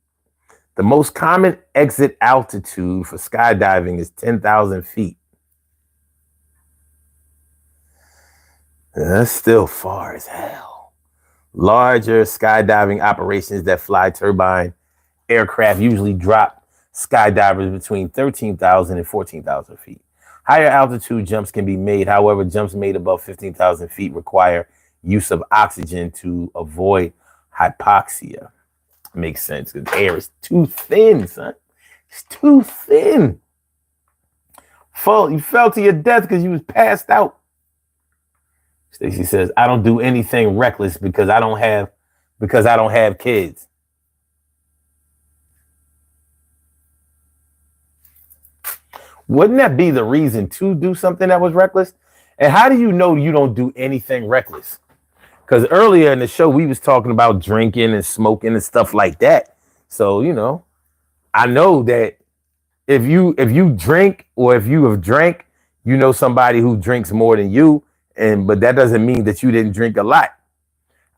The most common exit altitude for skydiving is 10,000 feet. That's still far as hell. Larger skydiving operations that fly turbine aircraft usually drop skydivers between 13,000 and 14,000 feet. Higher altitude jumps can be made. However, jumps made above 15,000 feet require use of oxygen to avoid hypoxia. Makes sense because the air is too thin, son. It's too thin. You fell to your death because you was passed out. Stacy says, I don't do anything reckless because I don't have kids. Wouldn't that be the reason to do something that was reckless? And how do you know you don't do anything reckless? Because earlier in the show, we was talking about drinking and smoking and stuff like that. So, I know that if you drink or if you have drank, You know somebody who drinks more than you, but that doesn't mean that you didn't drink a lot.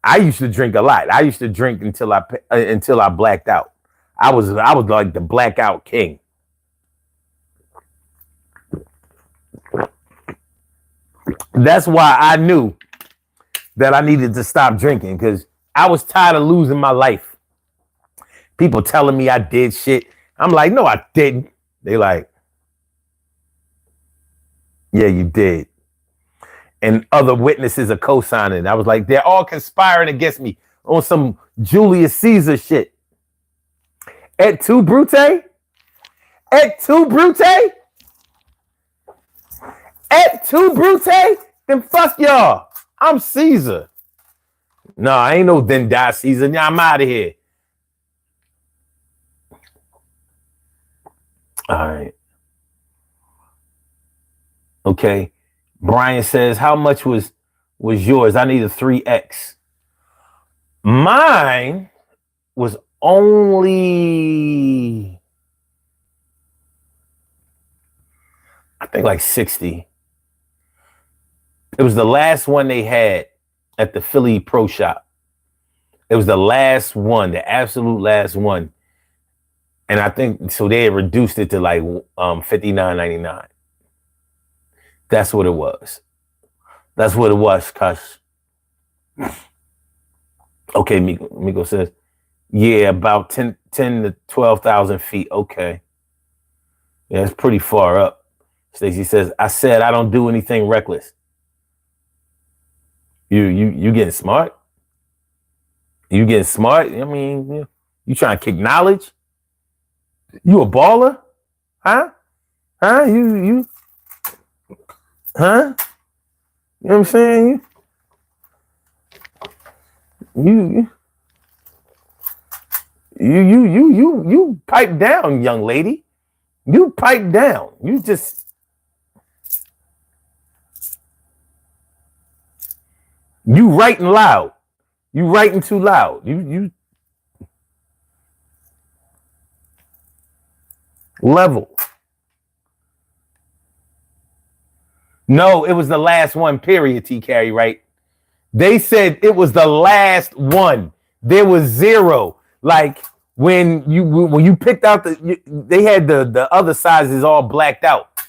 I used to drink a lot. I used to drink until I blacked out. I was like the blackout king. That's why I knew that I needed to stop drinking, because I was tired of losing my life. People telling me I did shit. I'm like, no, I didn't. They like, yeah, you did. And other witnesses are co-signing. I was like, they're all conspiring against me on some Julius Caesar shit. Et tu, Brute? Et tu, Brute? Et tu, Brute? Then fuck y'all. I'm Caesar. No, I ain't no then die Caesar. Nah, I'm out of here. All right. Okay. Brian says, how much was yours? I need a 3X. Mine was only, I think, like 60. It was the last one they had at the Philly Pro Shop. It was the last one, the absolute last one. And I think, so they had reduced it to like $59.99. That's what it was. That's what it was, Kush. Okay, Miko says, yeah, about 10 to 12,000 feet. Okay. Yeah, it's pretty far up. Stacey says, I said I don't do anything reckless. You getting smart? You getting smart? I mean, you trying to kick knowledge? You a baller? Huh? Huh? You huh? You know what I'm saying? You pipe down, young lady. You pipe down. You writing loud. You writing too loud. You level. No, it was the last one, period, T. Carey, right? They said it was the last one. There was zero. Like when you picked out they had the other sizes all blacked out.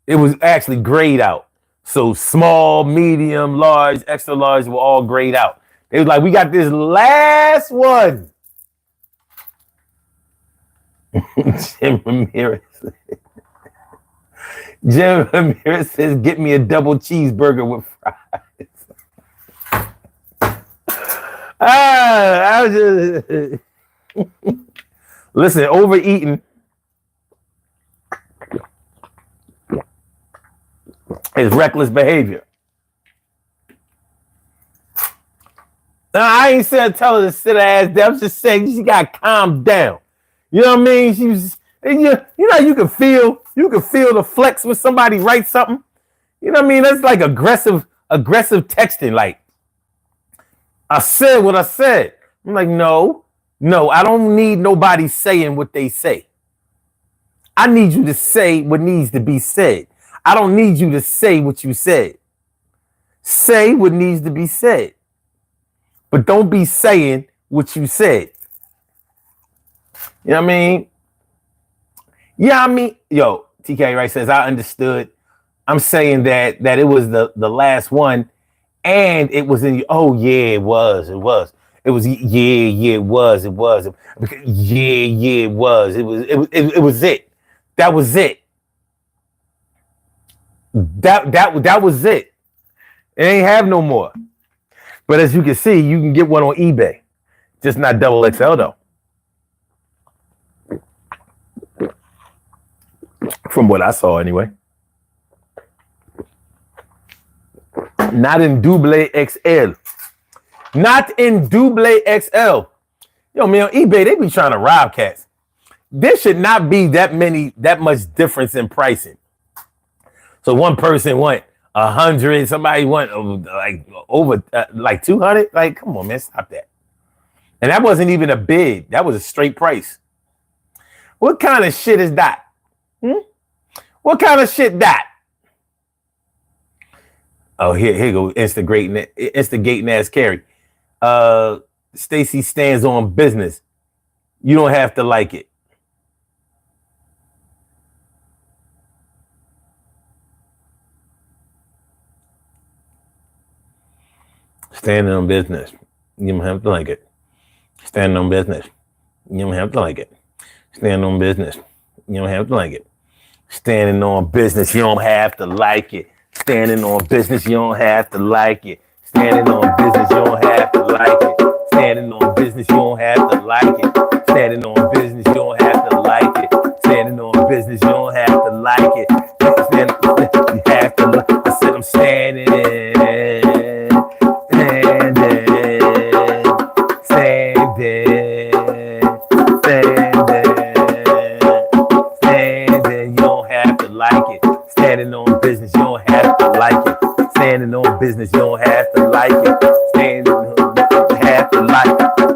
It was actually grayed out. So small, medium, large, extra large were all grayed out. They was like, we got this last one. Jim Ramirez. Jim Ramirez says, get me a double cheeseburger with fries. I was just listen, overeating is reckless behavior. Now, I ain't said tell her to sit her ass down. I'm just saying she got to calm down. You know what I mean? She was, you know, you can feel the flex when somebody writes something. You know what I mean? That's like aggressive texting. Like, I said what I said. I'm like, no, I don't need nobody saying what they say. I need you to say what needs to be said. I don't need you to say what you said. Say what needs to be said. But don't be saying what you said. You know what I mean? Yeah, I mean, yo, TK Wright says, I understood. I'm saying that it was the last one, and it was in, oh yeah, it was. It was, it was it was. It was it. That was it. That was it. It ain't have no more. But as you can see, you can get one on eBay. Just not double XL though. From what I saw anyway. Not in double XL. Not in double XL. Yo, man, on eBay, they be trying to rob cats. There should not be that much difference in pricing. So one person went 100, somebody went like over like 200. Like, come on, man, stop that. And that wasn't even a bid. That was a straight price. What kind of shit is that? What kind of shit that? Oh, here go instigating ass Carrie. Stacy stands on business. You don't have to like it. Standing on business. You don't have to like it. Standing on business. You don't have to like it. Standing on business. You don't have to like it. Standing on business. You don't have to like it. Standing on business. You don't have to like it. Standing on business. You don't have to like it. Standing on business. You don't have to like it. Standing on business. You don't have to like it. Standing on business. You don't have to like it. You have to like. I said I'm standing. Standing on business, you don't have to like it. Standing on business, you don't have to like it.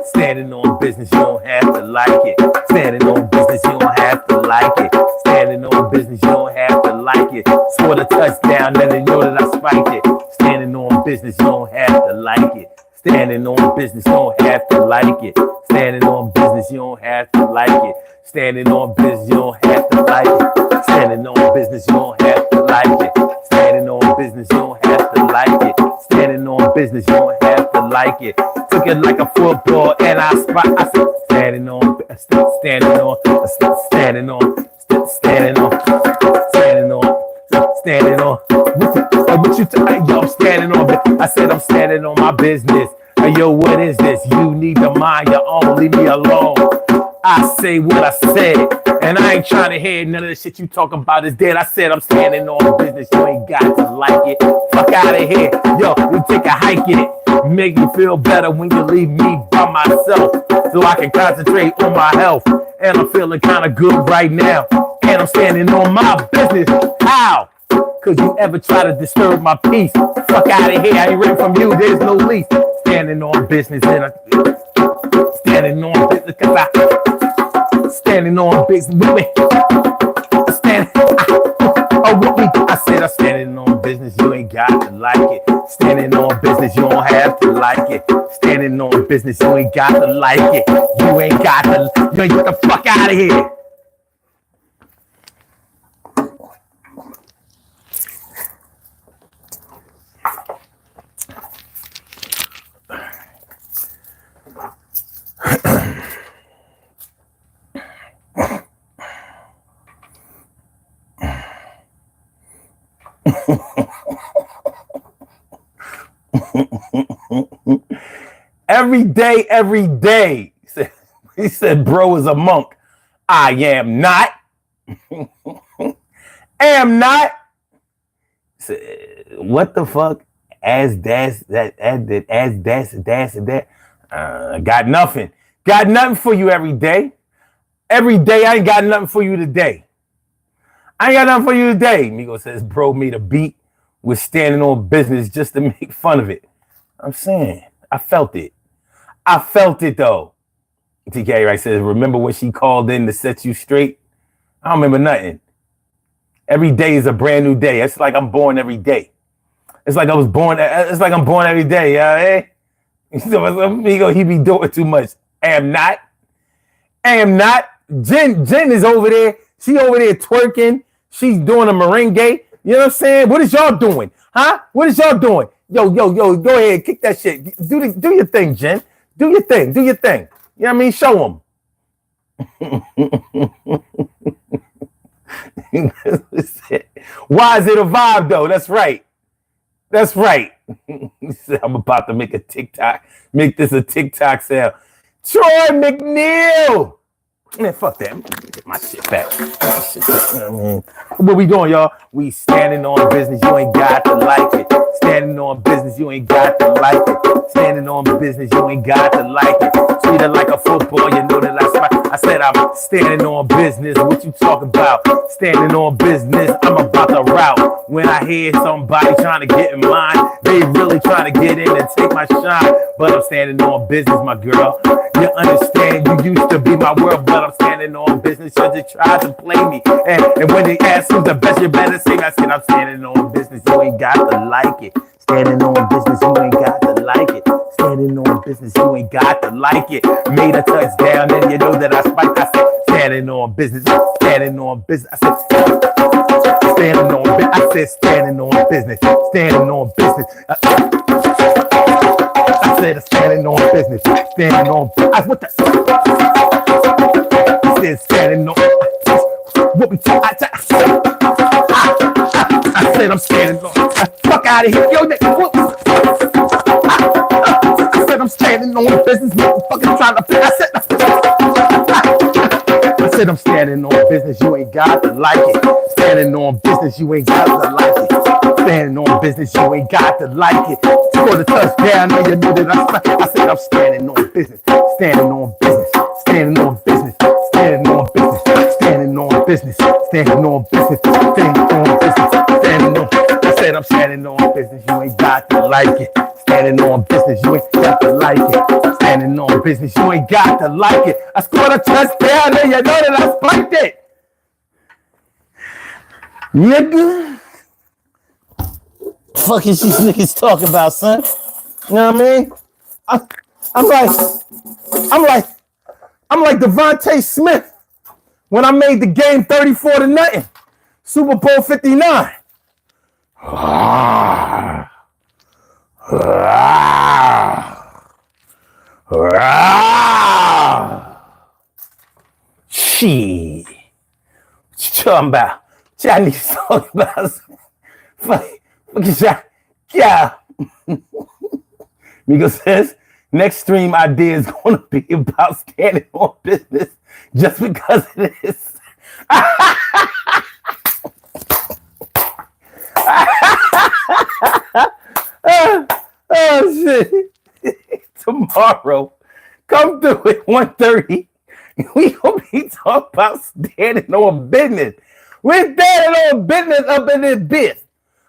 Standing on business, you don't have to like it. Standing on business, you don't have to like it. Standing on business, you don't have to like it. Scored a touchdown, then they know that I spiked it. Standing on business, you don't have to like it. Standing on business, you don't have to like it. Standing on business, you don't have to like it. Standing on business, you don't have to like it. Standing on business, you don't have to like it. Standing on business, you don't have to like it. Standing on business, you don't have to like it. Took it like a football and I said, standing on, standing on, standing on, standing on, standing on, standing on. What you yo, I'm standing on. I said I'm standing on my business. Hey, yo, what is this? You need to mind your own. Leave me alone. I say what I said, and I ain't trying to hear none of the shit you talking about is dead. I said I'm standing on business. You ain't got to like it. Fuck out of here. Yo, you take a hike in it. Make me feel better when you leave me by myself, so I can concentrate on my health. And I'm feeling kind of good right now. And I'm standing on my business. How? Cause you ever try to disturb my peace? Fuck out of here. I ain't ready from you. There's no lease. Standing on business and standing on business cause I standing on business with me. With me. I said I'm standing on business. You ain't got to like it. Standing on business. You don't have to like it. Standing on business. You ain't got to like it. You ain't got to. You ain't get the fuck out of here. Every day. He said, bro is a monk. I am not. Am not. What the fuck? As that. Got nothing. Got nothing for you every day. Every day, I ain't got nothing for you today. I ain't got nothing for you today. Migo says, bro made a beat with standing on business just to make fun of it. I'm saying, I felt it. I felt it though. TK right says, remember when she called in to set you straight? I don't remember nothing. Every day is a brand new day. It's like I'm born every day. It's like I was born. It's like I'm born every day. Eh? Migo, he be doing too much. Am not. Jen is over there. She over there twerking. She's doing a merengue. You know what I'm saying? What is y'all doing? Huh? What is y'all doing? Yo, go ahead. Kick that shit. Do your thing, Jen. Do your thing. You know what I mean? Show them. Why is it a vibe, though? That's right. He said, I'm about to make a TikTok. Make this a TikTok sound. Troy McNeil. Man, fuck that. Get my shit back. Where we going, y'all? We standing on business. You ain't got to like it. Standing on business. You ain't got to like it. Standing on business. You ain't got to like it. Treat it like a football. You know that I said I'm standing on business. What you talking about? Standing on business. I'm about to route. When I hear somebody trying to get in line, they really trying to get in and take my shine. But I'm standing on business, my girl. You understand? You used to be my world, but I'm standing on business. You just tried to play me. And when they ask is the best, you better sing. I said I'm standing on business, you ain't got to like it. Standing on business, you ain't got to like it. Standing on business, you ain't got to like it. Made a touchdown and you know that I spiked. I said standing on business, standing on business. I said standing on business. I said standing on business, standing on business. I said standing on business, standing on business. What the? I said standing on. What we talk? I said I'm standing on. Fuck out of here, yo. I said I'm standing on business, motherfucker. Trying to. I said I'm standing on business. You ain't got to like it. Standing on business. You ain't got to like it. Standing on business. You ain't got to like it. Score the touchdown, and you know that I said I'm standing on business. Standing on business. Standing on business. Standing on business. Standing on business. Standing on business. Standing on business. Standing on. I said I'm standing on business. You ain't got to like it. Standing on business. You ain't got to like it. Standing on business. You ain't got to like it. I scored a touchdown, and you know that I spiked it. Nigga. Fuck is these niggas talking about, son? You know what I mean? I'm like Devontae Smith when I made the game 34-0, Super Bowl 59. Shit. What you talking about? Chinese talking about fuck yeah. Miko says, next stream idea is going to be about standing on business just because it is. Oh, shit. Tomorrow, come through at 1:30. We going to be talking about standing on business. We're standing on business up in this bitch.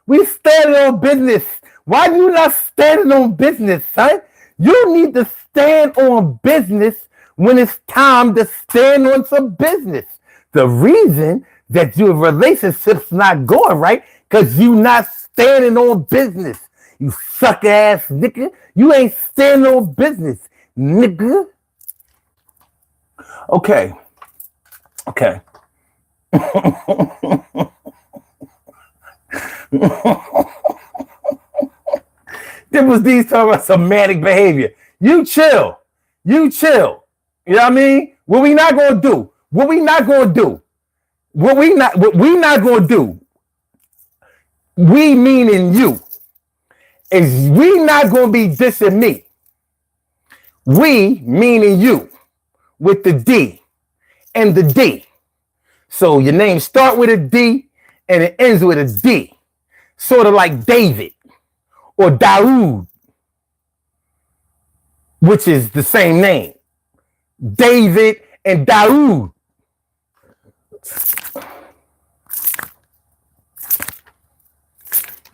We standing on business. Why you not standing on business, son? You need to stand on business when it's time to stand on some business. The reason that your relationship's not going right, because you not standing on business. You suck ass nigga. You ain't standing on business, nigga. Okay. There was these talking about some manic behavior. You chill. You know what I mean? What we not gonna do? We meaning you. Is we not gonna be dissing me. We meaning you with the D and the D. So your name start with a D and it ends with a D. Sort of like David or Daoud, which is the same name. David and Daoud.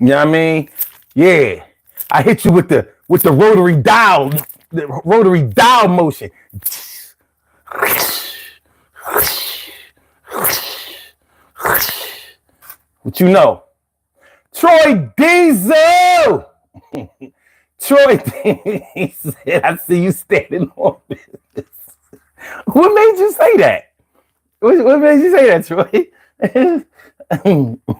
You know what I mean? Yeah. I hit you with the rotary dial, motion. What you know? Troy Diesel! Troy Diesel, I see you standing on business. What made you say that? What made you say that, Troy?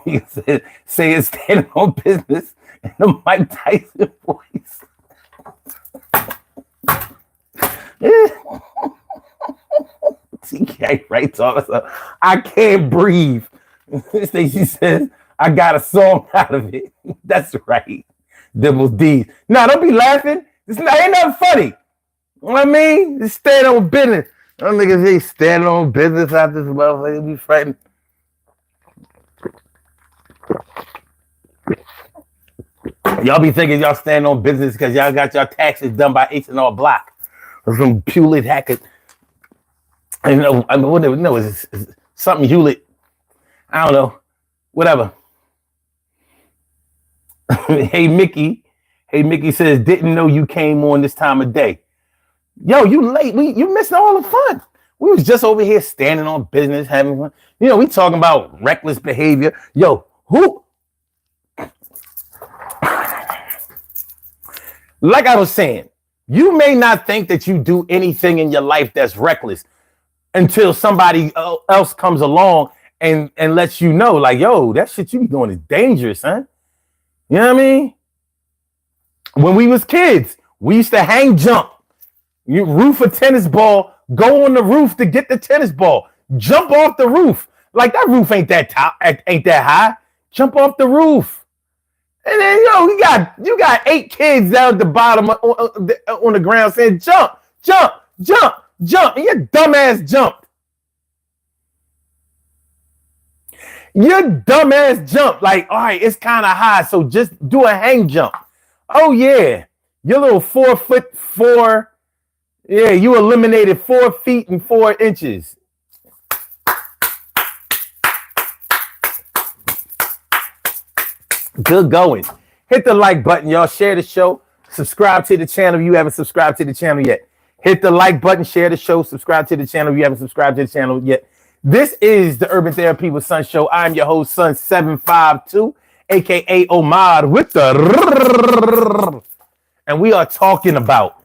You said, say it's standing on business in the Mike Tyson voice. TK right talking. I can't breathe. Stacey says, I got a song out of it. That's right. Double D's. Nah, don't be laughing. Ain't nothing funny. You know what I mean? Just stand on business. Them niggas ain't standing on business out this motherfucker. Be frightened. Y'all be thinking y'all stand on business because y'all got your taxes done by H&R Block or some Hewlett Hackett. I know, it's something Hewlett. I don't know. Whatever. Hey, Mickey says, didn't know you came on this time of day. Yo, you late. You missed all the fun. We was just over here standing on business, having fun. You know, we talking about reckless behavior. Yo, who? Like I was saying, you may not think that you do anything in your life that's reckless until somebody else comes along and lets you know, like, yo, that shit you be doing is dangerous, huh? You know what I mean? When we was kids, we used to hang jump. You roof a tennis ball, go on the roof to get the tennis ball. Jump off the roof. Like that roof ain't that top, ain't that high. Jump off the roof. And then, you got 8 kids down at the bottom on the ground saying, jump, jump, jump, jump. And your dumbass jumped. Your dumbass jumped. Like, all right, it's kind of high, so just do a hang jump. Oh, yeah. Your little 4'4". Yeah, you eliminated 4 feet and 4 inches. Good going. Hit the like button, y'all. Share the show. Subscribe to the channel if you haven't subscribed to the channel yet. Hit the like button, share the show, subscribe to the channel if you haven't subscribed to the channel yet. This is the Urban Therapy with Sun Show. I'm your host, Sun752, aka Omar with the and we are talking about,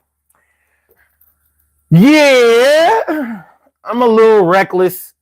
yeah, I'm a little reckless,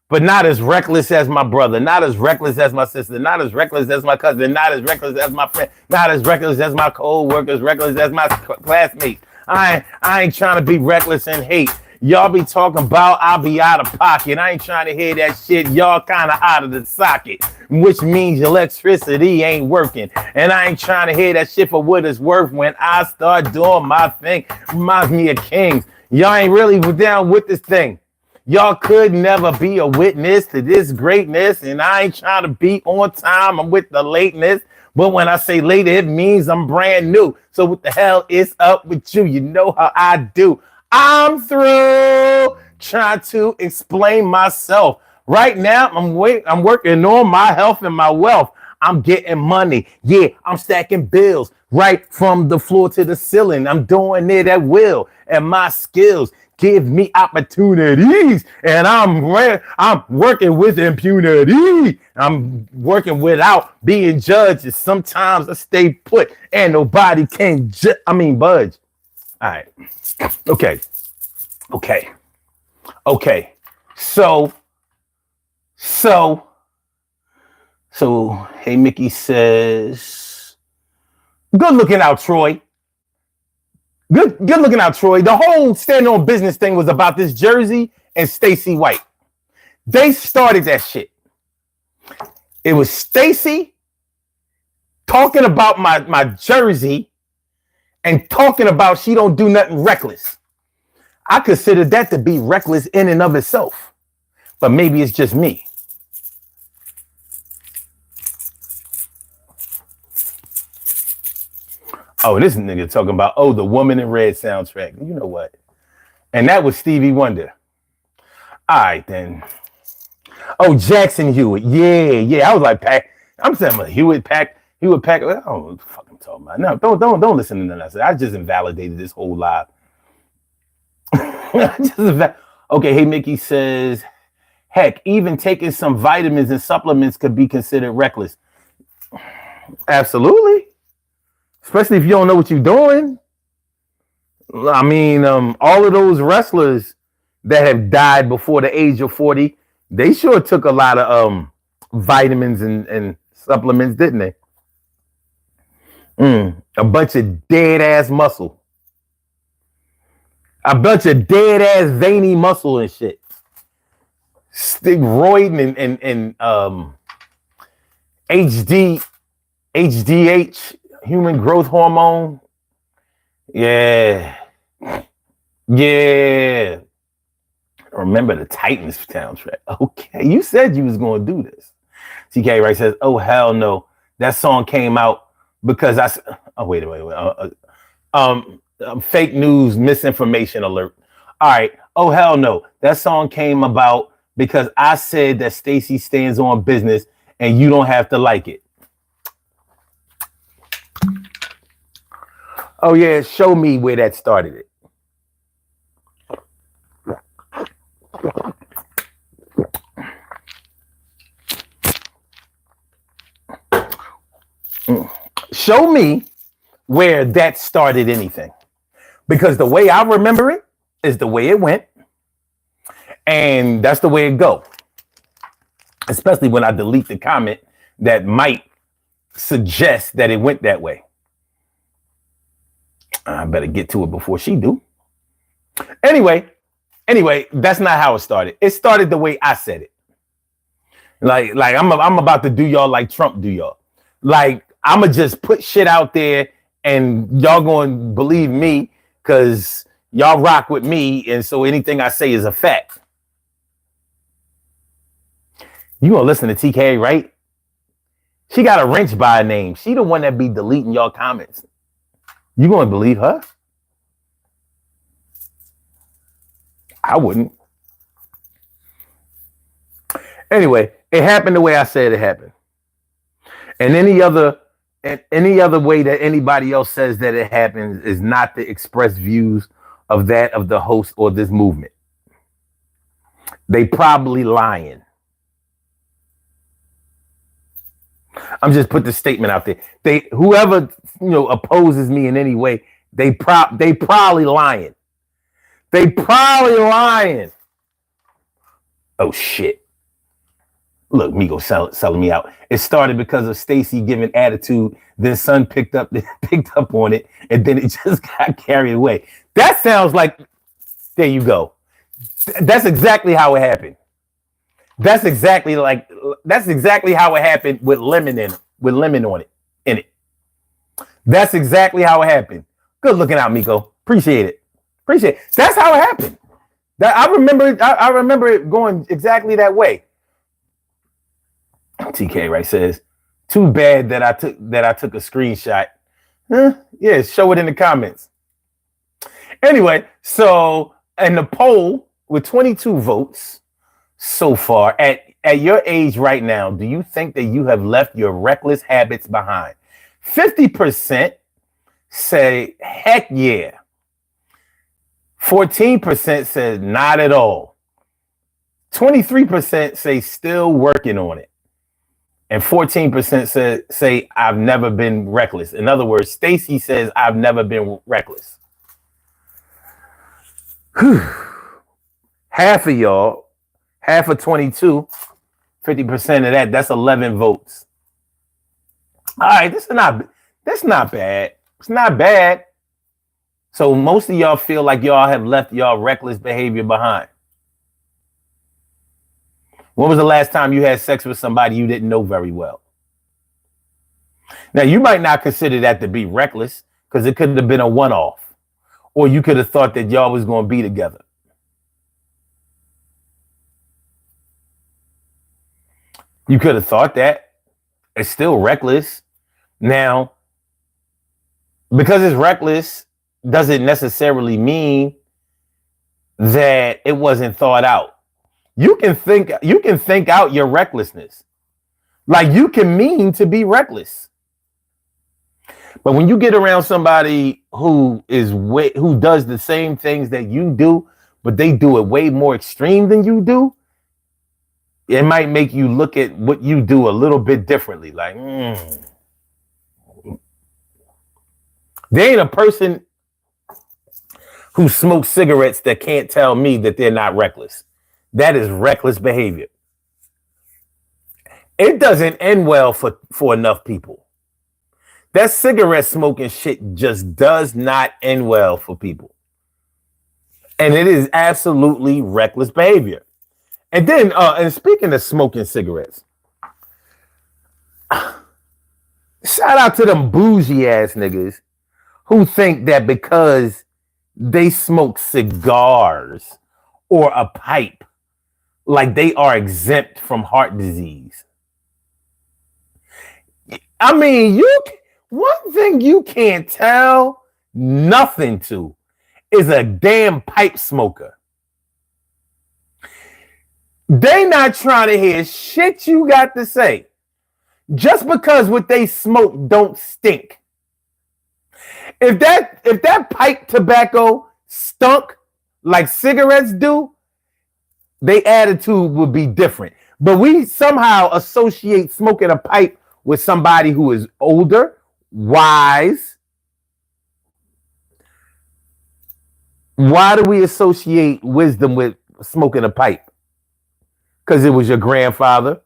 but not as reckless as my brother, not as reckless as my sister, not as reckless as my cousin, not as reckless as my friend, not as reckless as my co-workers, reckless as my classmates. I ain't trying to be reckless and hate. Y'all be talking about I'll be out of pocket. I ain't trying to hear that shit. Y'all kind of out of the socket, which means electricity ain't working. And I ain't trying to hear that shit for what it's worth when I start doing my thing. Reminds me of Kings. Y'all ain't really down with this thing. Y'all could never be a witness to this greatness. And I ain't trying to be on time. I'm with the lateness. But when I say later, it means I'm brand new. So what the hell is up with you? You know how I do. I'm through trying to explain myself. Right now, I'm working on my health and my wealth. I'm getting money. Yeah, I'm stacking bills right from the floor to the ceiling. I'm doing it at will. And my skills give me opportunities. And I'm working with impunity. I'm working without being judged. Sometimes I stay put and nobody can budge. All right. Okay. So, hey, Mickey says, good looking out, Troy. Good looking out, Troy. The whole standing on business thing was about this Jersey and Stacey White. They started that shit. It was Stacey talking about my Jersey and talking about she don't do nothing reckless. I consider that to be reckless in and of itself. But maybe it's just me. Oh, this nigga talking about, the Woman in Red soundtrack. You know what? And that was Stevie Wonder. All right, then. Oh, Jackson Hewitt. Yeah. I was like, Pack. I'm saying Hewitt Pack. I don't know what the fuck I'm talking about. No, don't listen to nothing. I just invalidated this whole live. Okay, hey, Mickey says, heck, even taking some vitamins and supplements could be considered reckless. Absolutely. Especially if you don't know what you're doing. I mean, all of those wrestlers that have died before the age of 40, they sure took a lot of vitamins and supplements, didn't they? A bunch of dead ass muscle. A bunch of dead ass veiny muscle and shit. Steroid and HDH, human growth hormone. Yeah. Remember the Titans soundtrack. Okay, you said you was going to do this. TK Wright says, oh, hell no. That song came out because wait. Fake news, misinformation alert. All right. Oh, hell no. That song came about because I said that Stacey stands on business and you don't have to like it. Oh, yeah. Show me where that started it. Show me where that started anything. Because the way I remember it is the way it went. And that's the way it go. Especially when I delete the comment that might suggest that it went that way. I better get to it before she do. Anyway, that's not how it started. It started the way I said it. Like I'm about to do y'all like Trump do y'all. Like I'ma just put shit out there and y'all gonna believe me because y'all rock with me, and so anything I say is a fact. You gonna listen to TK, right? She got a wrench by her name. She the one that be deleting y'all comments. You gonna believe her? I wouldn't. Anyway, it happened the way I said it happened. And any other way that anybody else says that it happens is not the express views of the host or this movement. They probably lying. I'm just put the statement out there. Whoever opposes me in any way, they probably lying. They probably lying. Oh shit. Look, Migo selling me out. It started because of Stacy giving attitude. Then Son picked up on it, and then it just got carried away. That sounds like, there you go. That's exactly how it happened. That's exactly how it happened with lemon on it. That's exactly how it happened. Good looking out, Miko. Appreciate it. That's how it happened. I remember it going exactly that way. TK right says, too bad that I took a screenshot. Yeah, show it in the comments. Anyway, so in the poll with 22 votes so far, at your age right now, do you think that you have left your reckless habits behind? 50% say heck yeah. 14% says not at all. 23% say still working on it. And 14% say I've never been reckless. In other words, Stacy says I've never been reckless. Whew. Half of y'all, half of 22, 50% of that's 11 votes. All right, that's not bad. It's not bad. So most of y'all feel like y'all have left y'all reckless behavior behind. When was the last time you had sex with somebody you didn't know very well? Now, you might not consider that to be reckless because it could have been a one-off, or you could have thought that y'all was going to be together. You could have thought that. It's still reckless. Now, because it's reckless doesn't necessarily mean that it wasn't thought out. You can think out your recklessness. Like you can mean to be reckless. But when you get around somebody who does the same things that you do, but they do it way more extreme than you do, it might make you look at what you do a little bit differently. Like, there ain't a person who smokes cigarettes that can't tell me that they're not reckless. That is reckless behavior. It doesn't end well for enough people. That cigarette smoking shit just does not end well for people. And it is absolutely reckless behavior. And then, and speaking of smoking cigarettes, shout out to them bougie ass niggas who think that because they smoke cigars or a pipe, like they are exempt from heart disease. I mean, one thing you can't tell nothing to is a damn pipe smoker. They not trying to hear shit you got to say. Just because what they smoke don't stink. If that pipe tobacco stunk like cigarettes do, their attitude would be different. But we somehow associate smoking a pipe with somebody who is older, wise. Why do we associate wisdom with smoking a pipe? Because it was your grandfather.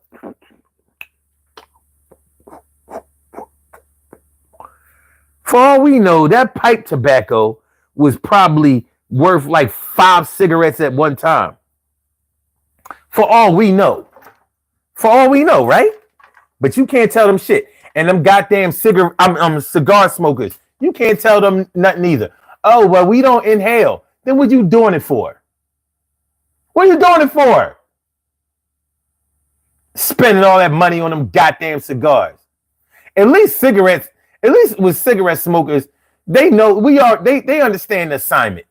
For all we know, that pipe tobacco was probably worth like 5 cigarettes at one time. For all we know. For all we know, right? But you can't tell them shit. And them goddamn cigar smokers, you can't tell them nothing either. Oh, well, we don't inhale. Then what you doing it for? What are you doing it for? Spending all that money on them goddamn cigars. At least with cigarette smokers, they know they understand the assignment.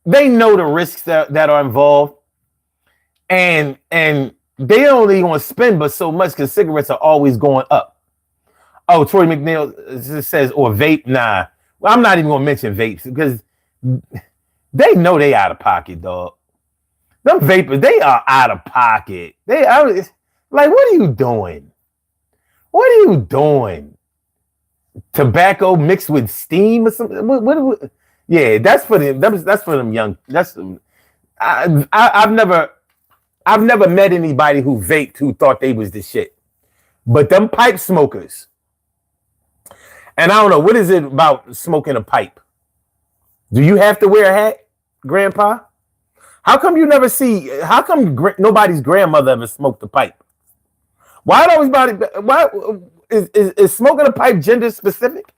They know the risks that are involved. And they only going to spend but so much because cigarettes are always going up. Oh, Troy McNeil says, or vape. Nah. Well, I'm not even going to mention vapes because they know they out of pocket, dog. Them vapors, they are out of pocket. Like, what are you doing? What are you doing? Tobacco mixed with steam or something? What? Yeah, that's for them. That's for them young. I've never met anybody who vaped who thought they was the shit. But them pipe smokers, and I don't know, what is it about smoking a pipe? Do you have to wear a hat, Grandpa? How come nobody's grandmother ever smoked a pipe? Why is smoking a pipe gender specific?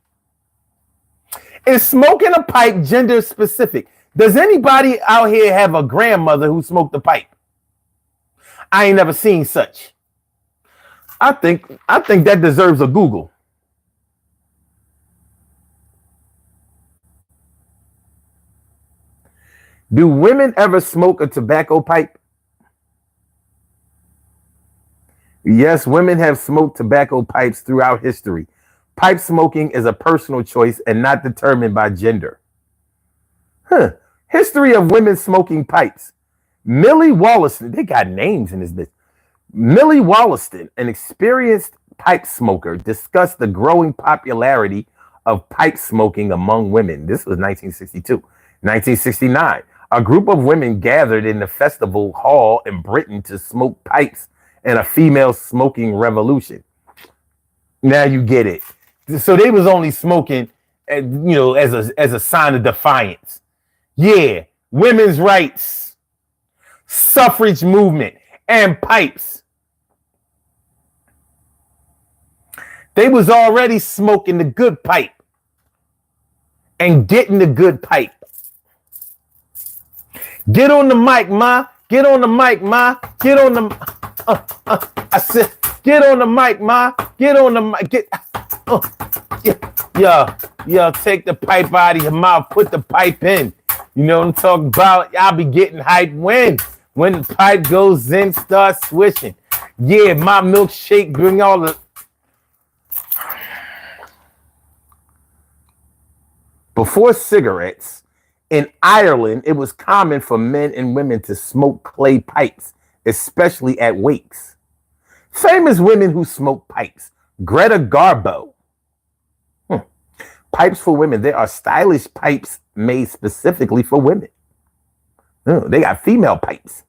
Is smoking a pipe gender specific? Does anybody out here have a grandmother who smoked a pipe? I ain't never seen such. I think that deserves a Google. Do women ever smoke a tobacco pipe? Yes, women have smoked tobacco pipes throughout history. Pipe smoking is a personal choice and not determined by gender. History of women smoking pipes. Millie Wollaston, they got names in this bitch. Millie Wollaston, an experienced pipe smoker, discussed the growing popularity of pipe smoking among women. This was 1962. 1969, a group of women gathered in the festival hall in Britain to smoke pipes in a female smoking revolution. Now you get it. So they was only smoking, as a sign of defiance. Yeah, women's rights, suffrage movement, and pipes. They was already smoking the good pipe and getting the good pipe. Get on the mic, ma. Get on the mic, ma. Get on the. I said, get on the mic, ma. Get on the mic. Yeah. Take the pipe out of your mouth. Put the pipe in. You know what I'm talking about? I'll be getting hyped when the pipe goes in, start swishing. Yeah, my milkshake bring all the. Before cigarettes, in Ireland, it was common for men and women to smoke clay pipes, especially at wakes. Famous women who smoke pipes. Greta Garbo. Pipes for women. There are stylish pipes made specifically for women. They got female pipes.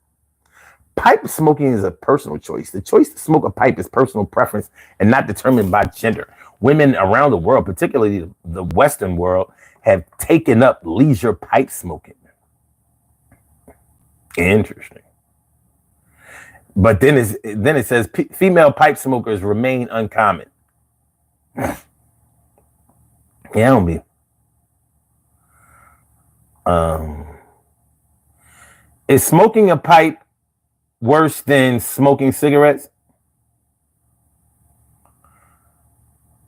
Pipe smoking is a personal choice. The choice to smoke a pipe is personal preference and not determined by gender. Women around the world, particularly the Western world, have taken up leisure pipe smoking. Interesting. But then it says female pipe smokers remain uncommon. Yeah, I don't be. Is smoking a pipe worse than smoking cigarettes?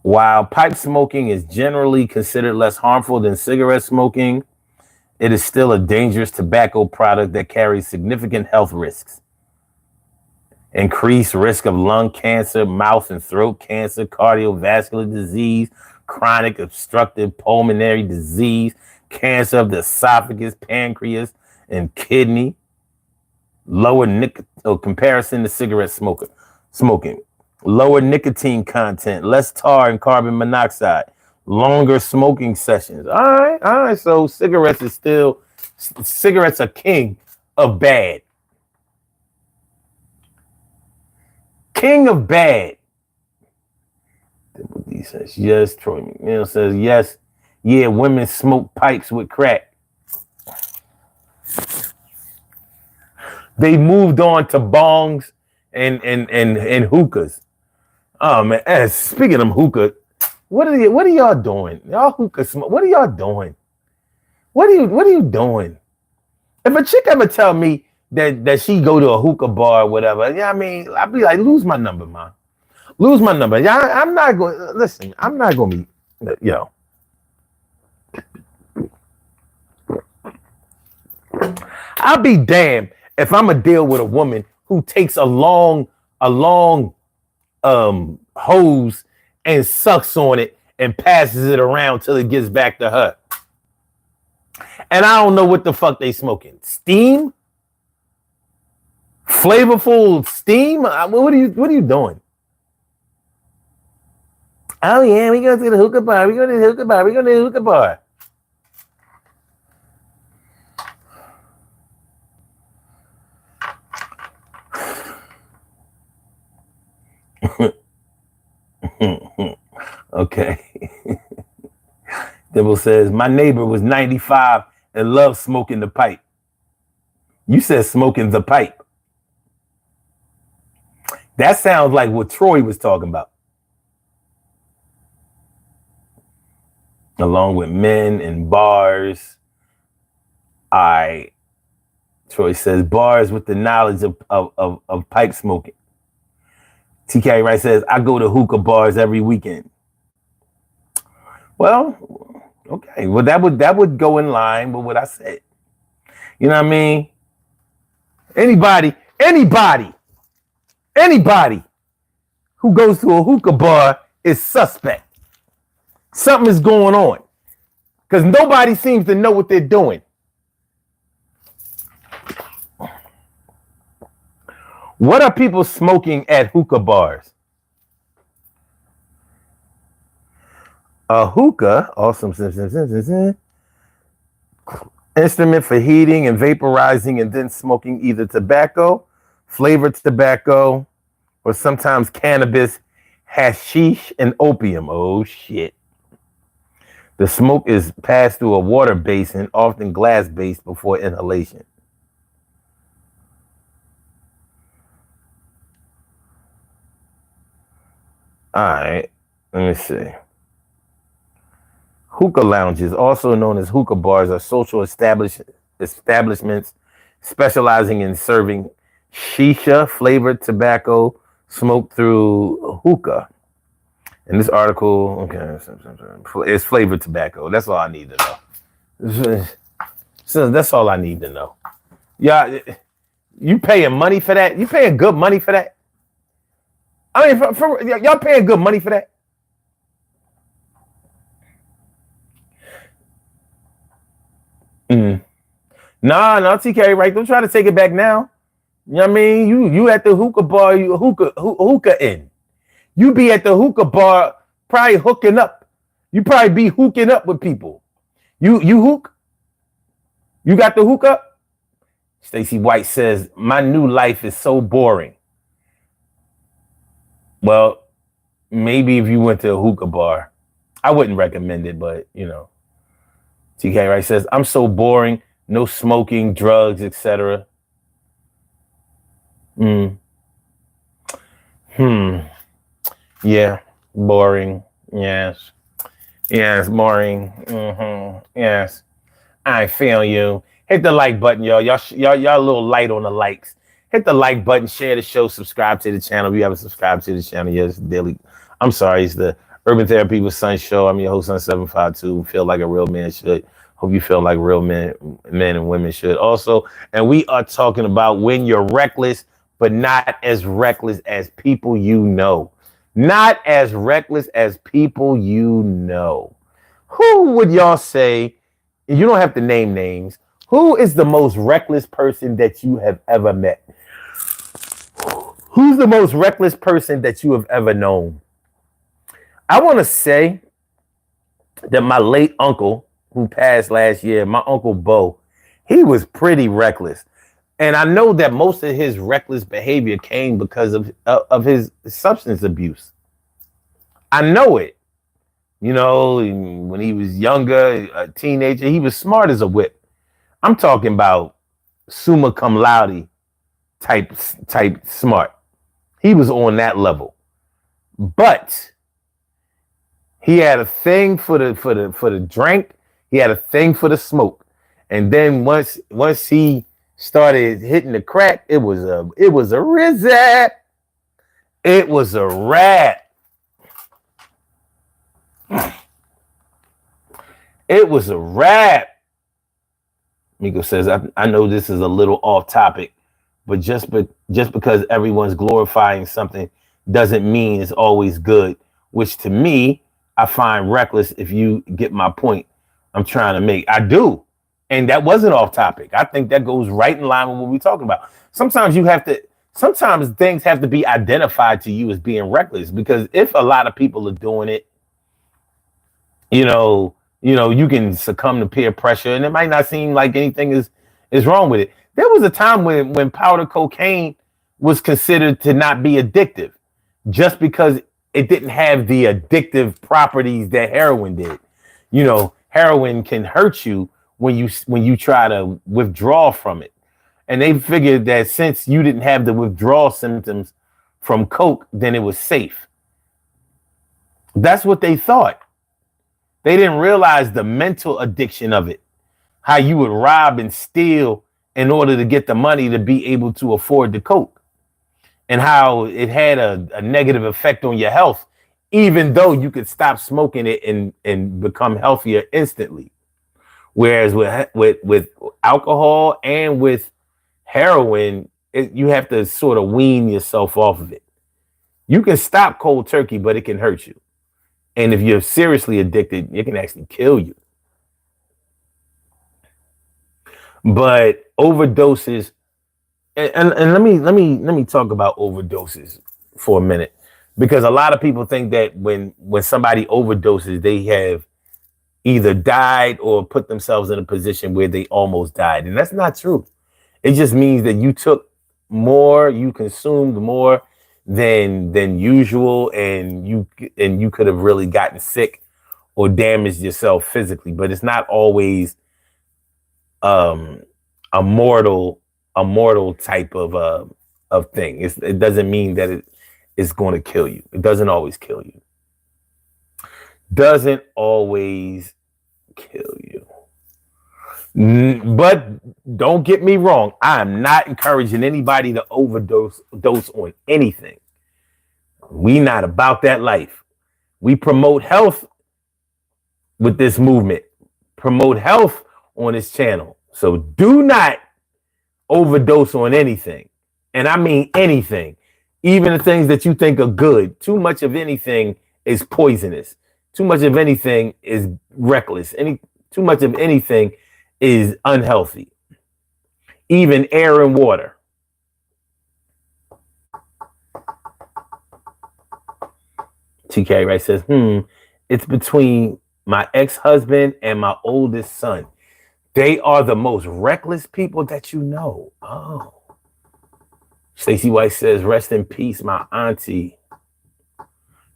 While pipe smoking is generally considered less harmful than cigarette smoking, it is still a dangerous tobacco product that carries significant health risks. Increased risk of lung cancer, mouth and throat cancer, cardiovascular disease, chronic obstructive pulmonary disease, cancer of the esophagus, pancreas, and kidney. Lower comparison to cigarette smoking. Lower nicotine content, less tar and carbon monoxide, longer smoking sessions. All right. So cigarettes are king of bad. King of bad. He says, yes. Troy McNeil says, yes. Yeah, women smoke pipes with crack. They moved on to bongs and hookahs. Oh man, speaking of hookah, what are y'all doing? Y'all hookah smoke. What are y'all doing? What are you doing? If a chick ever tell me that she go to a hookah bar or whatever, yeah, I mean, I'd be like, lose my number, man. Lose my number. Yeah, I'm not going. Listen, I'm not going to be, yo. I'll be damned if I'm gonna deal with a woman who takes a long hose and sucks on it and passes it around till it gets back to her. And I don't know what the fuck they smoking. Steam? Flavorful steam? What are you doing? Oh yeah, we go to the hookah bar. We go to the hookah bar. We go to the hookah bar. Okay. Dibble says, my neighbor was 95 and loved smoking the pipe. You said smoking the pipe. That sounds like what Troy was talking about. Along with men and bars. Troy says, bars with the knowledge of pipe smoking. TK Wright says, I go to hookah bars every weekend. Well, okay. Well, that would go in line with what I said. You know what I mean? Anybody who goes to a hookah bar is suspect. Something is going on. Because nobody seems to know what they're doing. What are people smoking at hookah bars? A hookah, awesome instrument for heating and vaporizing and then smoking either tobacco, flavored tobacco, or sometimes cannabis, hashish, and opium. Oh shit. The smoke is passed through a water basin, often glass-based, before inhalation. All right, let me see. Hookah lounges, also known as hookah bars, are social establishments specializing in serving shisha flavored tobacco smoked through hookah. In this article, okay, it's flavored tobacco. That's all I need to know. So that's all I need to know. Yeah, you paying money for that? You paying good money for that? I mean, y'all paying good money for that? Nah, TK, right? Don't try to take it back now. You know what I mean? You at the hookah bar, you hookah in. You be at the hookah bar probably hooking up. You probably be hooking up with people. You hook? You got the hook up? Stacey White says, my new life is so boring. Well, maybe if you went to a hookah bar, I wouldn't recommend it, but you know. TK Wright says, I'm so boring, no smoking, drugs, etc. Yeah, boring. Yes, boring. Yes, I feel you. Hit the like button, y'all. Y'all a little light on the likes. Hit the like button, share the show, subscribe to the channel. If you haven't subscribed to the channel, yes, daily. I'm sorry, it's the Urban Therapy with Sun show. I'm your host, Sun752. Feel like a real man should. Hope you feel like real men and women should also. And we are talking about when you're reckless, but not as reckless as people you know. Not as reckless as people you know. Who would y'all say, you don't have to name names, Who is the most reckless person that you have ever met? Who's the most reckless person that you have ever known? I want to say that my late uncle, who passed last year, my uncle Bo, he was pretty reckless. And I know that most of his reckless behavior came because of his substance abuse. I know it. You know, when he was younger, a teenager, he was smart as a whip. I'm talking about summa cum laude type smart. He was on that level. But he had a thing for the drink. He had a thing for the smoke. And then once he started hitting the crack, it was a rizat. It was a rat. It was a rat. Miko says, I know this is a little off topic, but just because everyone's glorifying something doesn't mean it's always good, which to me, I find reckless, if you get my point I'm trying to make. I do. And that wasn't off topic. I think that goes right in line with what we're talking about. Sometimes things have to be identified to you as being reckless, because if a lot of people are doing it, you can succumb to peer pressure, and it might not seem like anything is wrong with it. There was a time when powder cocaine was considered to not be addictive, just because it didn't have the addictive properties that heroin did. Heroin can hurt you when you try to withdraw from it. And they figured that since you didn't have the withdrawal symptoms from coke, then it was safe. That's what they thought. They didn't realize the mental addiction of it, how you would rob and steal in order to get the money to be able to afford the coke, and how it had a negative effect on your health, even though you could stop smoking it and become healthier instantly. Whereas with alcohol and with heroin, you have to sort of wean yourself off of it. You can stop cold turkey, but it can hurt you. And if you're seriously addicted, it can actually kill you. But overdoses, and let me talk about overdoses for a minute, because a lot of people think that when somebody overdoses, they have either died or put themselves in a position where they almost died. And that's not true. It just means that you took more, you consumed more than usual, and you could have really gotten sick or damaged yourself physically. But it's not always a mortal type of thing. It doesn't mean that it's going to kill you. It doesn't always kill you. Doesn't always kill you. But don't get me wrong. I'm not encouraging anybody to overdose on anything. We not about that life. We promote health with this movement. Promote health on this channel. So do not overdose on anything. And I mean anything. Even the things that you think are good. Too much of anything is poisonous. Too much of anything is reckless. Too much of anything is unhealthy. Even air and water. TK Wright says, it's between my ex-husband and my oldest son. They are the most reckless people that you know. Oh. Stacey White says, rest in peace, my auntie.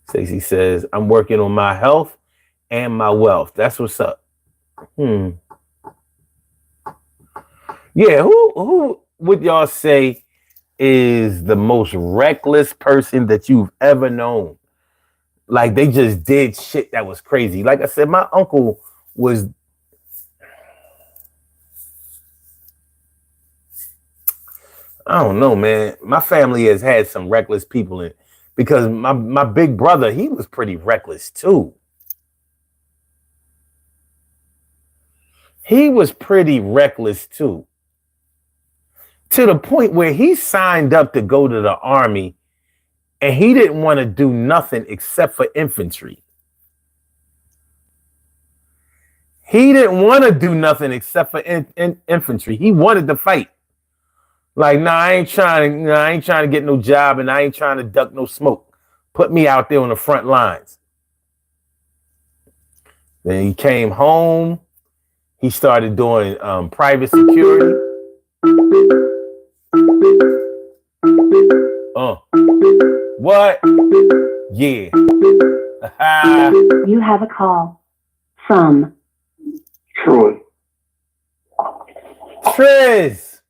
Stacey says, I'm working on my health and my wealth. That's what's up. Yeah, who would y'all say is the most reckless person that you've ever known? Like, they just did shit that was crazy. Like I said, my uncle was... I don't know, man. My family has had some reckless people in, because my big brother, he was pretty reckless too. He was pretty reckless too. To the point where he signed up to go to the army, and he didn't want to do nothing except for infantry. He didn't want to do nothing except for infantry. He wanted to fight. Like, nah, I ain't trying to get no job, and I ain't trying to duck no smoke. Put me out there on the front lines. Then he came home. He started doing private security. What? Yeah. You have a call from Troy. Triz,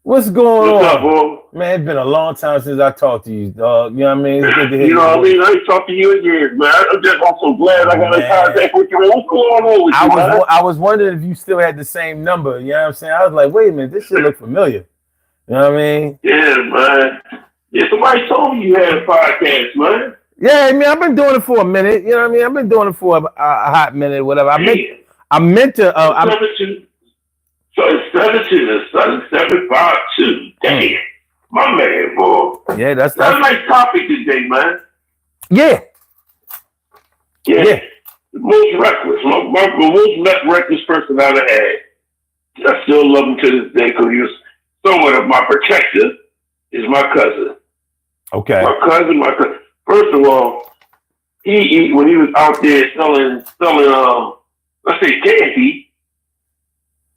what's going What's on? up, boy? Man, it's been a long time since I talked to you, dog. You know what I mean? It's good to hear You know what I your mean? voice. I ain't talked to you in years, man. I'm so glad I got in contact with you. What's going on with you, man? I was wondering if you still had the same number. You know what I'm saying? I was like, wait a minute, this shit look familiar. You know what I mean? Yeah, man. Yeah, somebody told me you had a podcast, man. Yeah, I mean, I've been doing it for a minute. You know what I mean? I've been doing it for a hot minute, whatever. I meant to. So it's 752. Damn. My man, boy. Yeah, that's a nice topic today, man. Yeah. The most reckless. My most reckless person I ever had. I still love him to this day because he was somewhat of my protector. Is my cousin. Okay. My cousin. First of all, he when he was out there selling, let's say candy,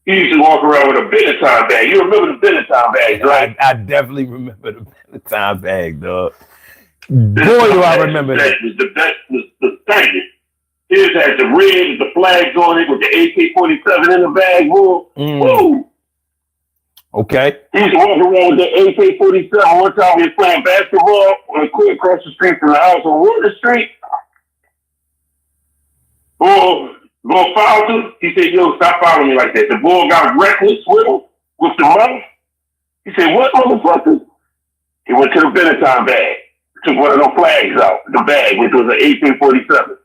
he used to walk around with a Benetton bag. You remember the Benetton bag, right? I definitely remember the Benetton bag, dog. Boy, do I remember that. The thing. His had the red, the flags on it with the AK-47 in the bag. Woo! Okay. He used to walk around with the AK-47. One time we was playing basketball on the court across the street from the house on Water Street. Going foul him. He said, yo, stop following me like that. The ball got reckless with him, with the money. He said, what, motherfucker? He went to the Benetton bag. Took one of those flags out, the bag, which was an AK-47.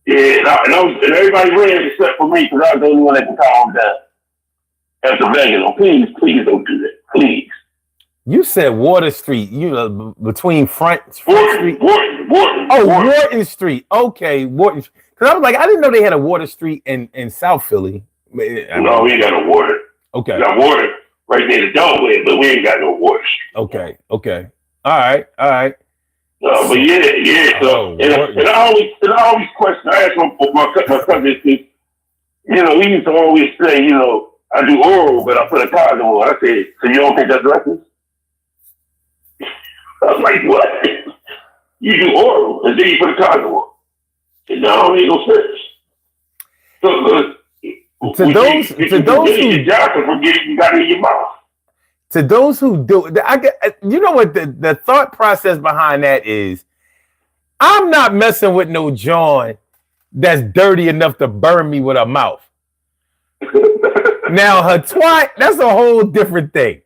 Yeah, and everybody ran except for me because I was the only one that could calm down. After begging them, please don't do that. Please. You said Water Street. You know, between Front Street. Wharton Street. Okay, Wharton. Because I was like, I didn't know they had a Water Street in South Philly. No, we ain't got no water. Okay. We got water right near the doorway, but we ain't got no Water Street. Okay. All right. No, but yeah. So, and I always question. I asked my cousin, you know, he used to always say, you know, I do oral, but I put a condom on. I said, so you don't think that's reckless? I was like, what? You do oral, and then you put a condom on. I said, no, ain't no sense. To those who Johnson forget you got it in your mouth. To those who do, you know what the thought process behind that is? I'm not messing with no John that's dirty enough to burn me with her mouth. Now her twat, that's a whole different thing.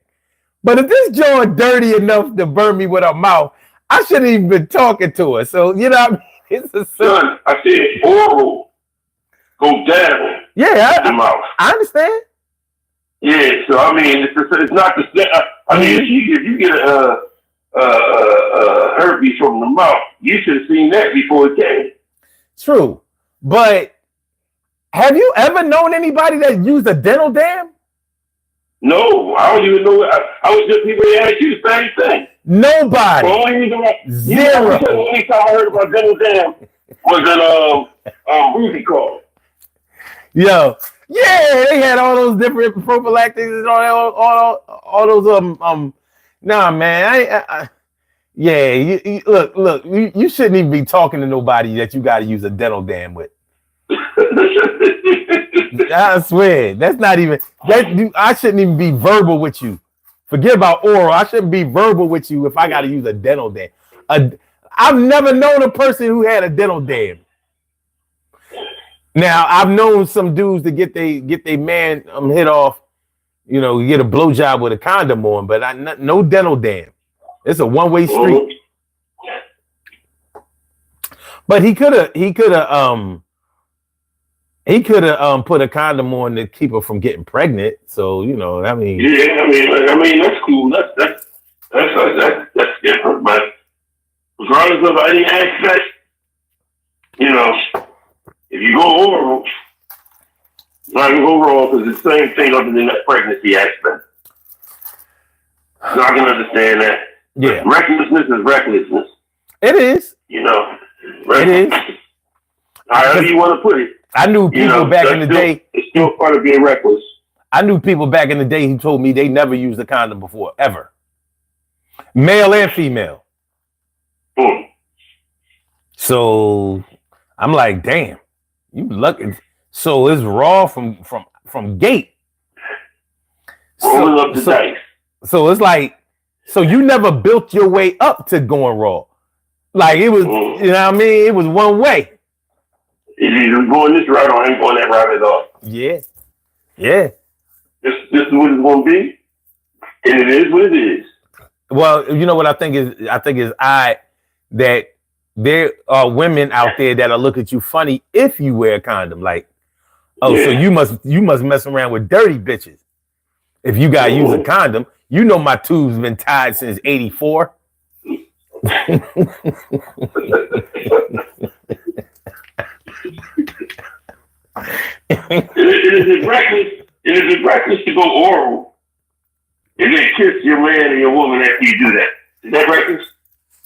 But if this John dirty enough to burn me with her mouth, I shouldn't even been talking to her. So you know what I mean? It's a son, I said oral go down. Yeah, the mouth. I understand. Yeah, so I mean, it's not the. I mean, if you get a herpes from the mouth, you should have seen that before it came. True, but have you ever known anybody that used a dental dam? No, I don't even know. I was just people that asked you the same thing. Nobody. Zero. The only time I heard about dental dam was in Ruby call. Yo. Yeah, they had all those different prophylactics and all those Nah, man, you look, you shouldn't even be talking to nobody that you got to use a dental dam with. I swear, that's not even that. I shouldn't even be verbal with you. Forget about oral. I shouldn't be verbal with you if I got to use a dental dam. I've never known a person who had a dental dam. Now I've known some dudes to get they man hit off, you know, get a blowjob with a condom on, but no dental dam. It's a one-way street. But he could have put a condom on to keep her from getting pregnant. So you know, I mean, yeah, I mean that's cool. That's different. But regardless of any aspect, you know. If you go oral, not gonna go wrong because it's the same thing other than that pregnancy aspect. So I can understand that. Yeah. Recklessness is recklessness. It is. You know. It is. However you want to put it. I knew people back in the day. It's still part of being reckless. I knew people back in the day who told me they never used a condom before, ever. Male and female. Mm. So I'm like, damn, you lucky. So it's raw from gate. Rolling up the dice. So it's like, so you never built your way up to going raw. Like it was, you know what I mean? It was one way. It's either going this route or I ain't going that route at all. Yeah. Yeah. This is what it's going to be. And it is what it is. Well, you know what I think is that there are women out there that'll look at you funny if you wear a condom. Like, oh, yeah. So you must mess around with dirty bitches. If you gotta use a condom, you know my tube's been tied since '84. It is reckless to go oral and then kiss your man and your woman after you do that. Is that reckless?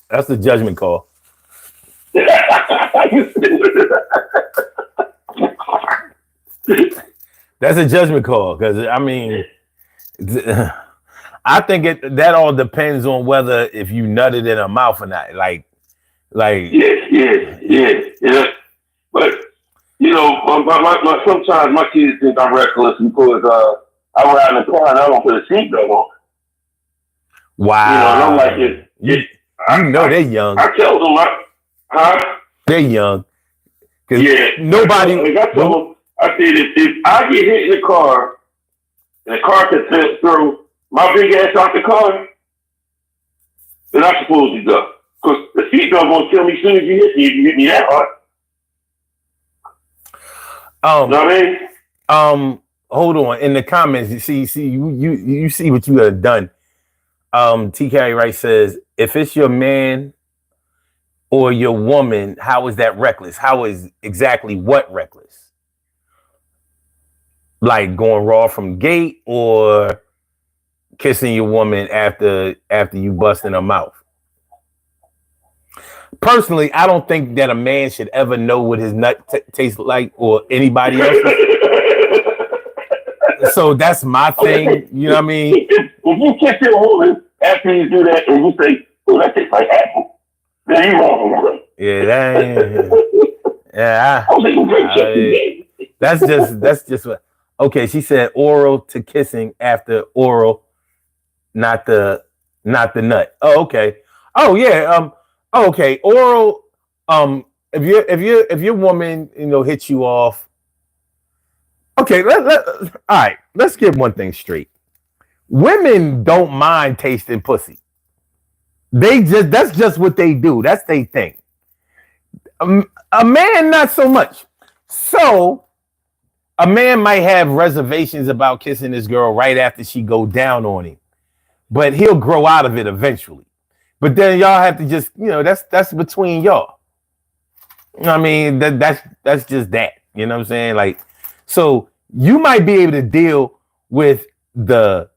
That's a judgment call. That's a judgment call because I mean, I think that all depends on whether if you nutted in her mouth or not. Like. Yeah. But you know, sometimes my kids think I'm reckless because I ride in the car and I don't put a seatbelt on. Wow. You know, and I'm like, they're young. I tell them, they're young. Yeah. Nobody. I told them, I said, if I get hit in the car and the car can slip through my big ass out the car, then I'm supposed to go. Because the seatbelt gonna kill me as soon as you hit me if you hit me that hard. You know what I mean? Hold on. In the comments, you see what you have done. T. Carey Wright says, if it's your man or your woman, how is that reckless? How is exactly what reckless? Like going raw from gate or kissing your woman after you bust in her mouth? Personally, I don't think that a man should ever know what his nut tastes like or anybody else's. So that's my thing. You know what I mean? If you kiss your woman after you do that and you say, "Oh, that tastes like apple," then you wrong. That's just what. Okay, she said oral to kissing after oral, not the nut. Oh, okay. Oh yeah. Okay. Oral. If your woman hits you off. Okay. All right. Let's get one thing straight. Women don't mind tasting pussy. That's just what they do. That's their thing. A man, not so much. So a man might have reservations about kissing this girl right after she go down on him, but he'll grow out of it eventually. But then y'all have to just, that's between y'all. I mean, that's just that. You know what I'm saying? Like, so you might be able to deal with the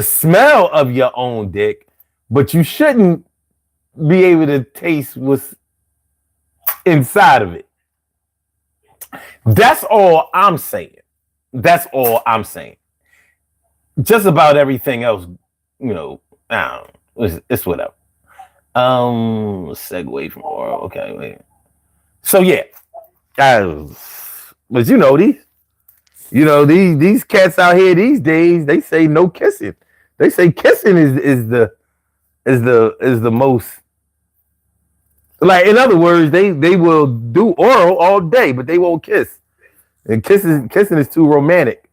smell of your own dick, but you shouldn't be able to taste what's inside of it. That's all I'm saying. That's all I'm saying. Just about everything else, I don't know. It's whatever. Segue from oral. Okay, wait. So yeah, but these cats out here these days, they say no kissing. They say kissing is the most. Like, in other words, they will do oral all day, but they won't kiss. And kissing is too romantic.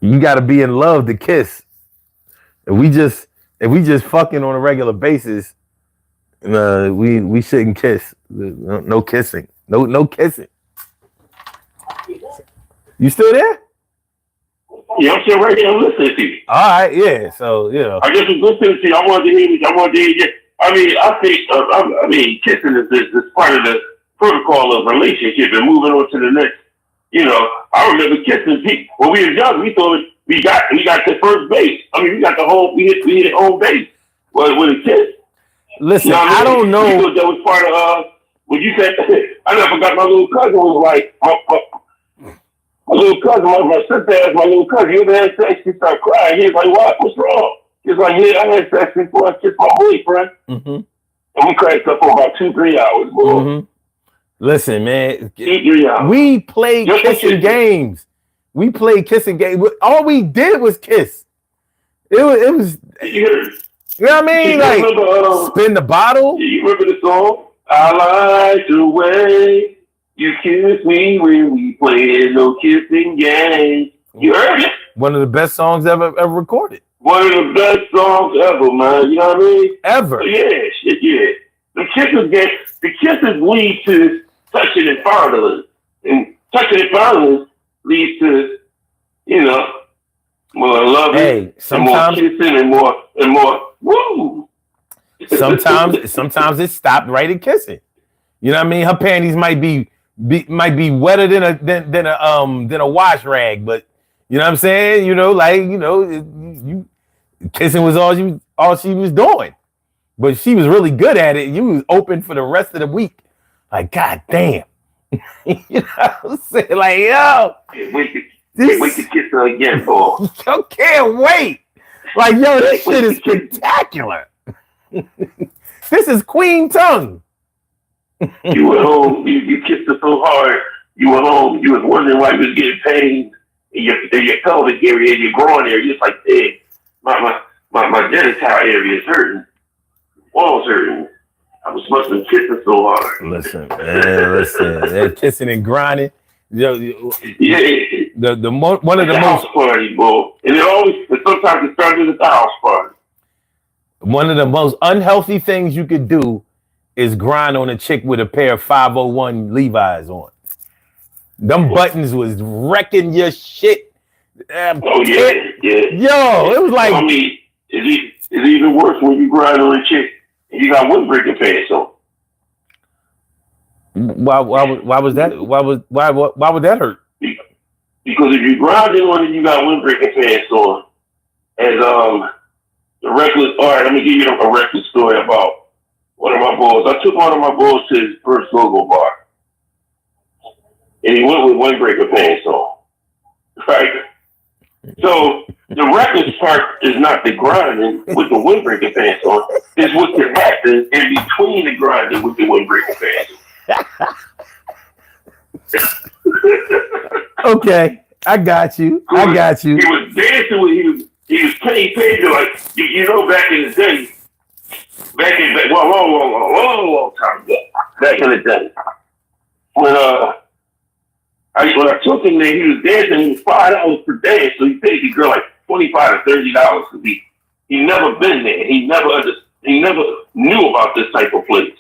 You got to be in love to kiss. If we just fucking on a regular basis, we shouldn't kiss. No kissing. No kissing. You still there? Yeah, I'm still right here. I'm listening to you. All right, yeah. So I just was listening to you. I wanted to hear you. I mean, I think kissing is part of protocol of relationship and moving on to the next. You know, I remember kissing people when we were young. We thought we got to first base. I mean, we got the whole we hit home base with a kiss. Listen, You know I don't know. We thought that was part of when you said. I never forgot. My little cousin was like, my little cousin, my sister asked my little cousin, "You ever had sex?" She started crying. He was like, "What? What's wrong?" He's like, "Yeah, I had sex before I kissed my boyfriend." Mm-hmm. And we cracked up for about 2-3 hours, bro. Mm-hmm. Listen, man, 2-3 hours. we played kissing games. We played kissing games. All we did was kiss. It was. You know what I mean? Like remember, spin the bottle. You remember the song? I like the way you kiss me when we play no kissing games. You heard it? One of the best songs ever recorded. One of the best songs ever, man. You know what I mean? Ever. So yeah, shit, yeah. The kisses lead to touching and fondling. And touching and fondling leads to, you know, more loving, and more kissing and more woo. Sometimes it stopped right at kissing. You know what I mean? Her panties might be wetter than a wash rag, but you know what I'm saying? You know, like, you know, you kissing was all she was doing. But she was really good at it. You was open for the rest of the week. Like, God damn. You know what I'm saying? Like, yo. Wait to kiss her again, boy. Yo, can't wait. Like, yo, this shit is spectacular. This is queen tongue. You were home. You kissed her so hard. You were home. You was wondering why you was getting pain in your pelvic area, your groin area. You're just like, hey, my genital area is hurting. Walls hurting. I was supposed to kiss her so hard. Listen, man, they're kissing and grinding. Yeah. One of the most party, boy. And sometimes it started at the house party. One of the most unhealthy things you could do is grind on a chick with a pair of 501 Levi's on. Them buttons was wrecking your shit. Oh yeah. Yo, it was like. I mean, it's even worse when you grind on a chick and you got windbreaker pants on. Why was that? Why would that hurt? Because if you grind on and you got windbreaker pants on, and the reckless. All right, let me give you a reckless story about one of my boys. I took one of my boys to his first logo bar, and he went with windbreaker pants on. Right. So the reckless part is not the grinding with the windbreaker pants on. It's what can happen in between the grinding with the windbreaker pants. Okay, I got you. He was dancing with he was playing like you know back in the day, long time ago, back in the day when I took him there, he was dancing. It was $5 per dance, so he paid the girl like $25 to $30 because he never been there. He never knew about this type of place.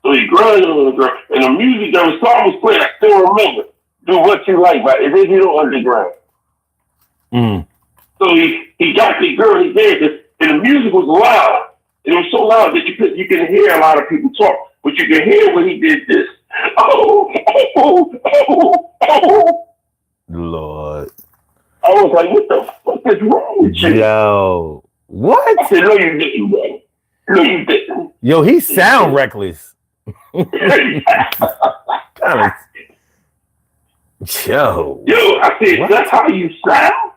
So he grinded on the girl, and the music that the song was playing, I still remember. Do What You Like by Individual Underground. Mm. So he got the girl, he danced, and the music was loud. It was so loud that you can hear a lot of people talk, but you can hear when he did this. Oh. Lord. I was like, what the fuck is wrong with you? Yo, what? I said, no, you didn't, bro. No, you didn't. Yo, he sound reckless. Yo, I said, what? That's how you sound?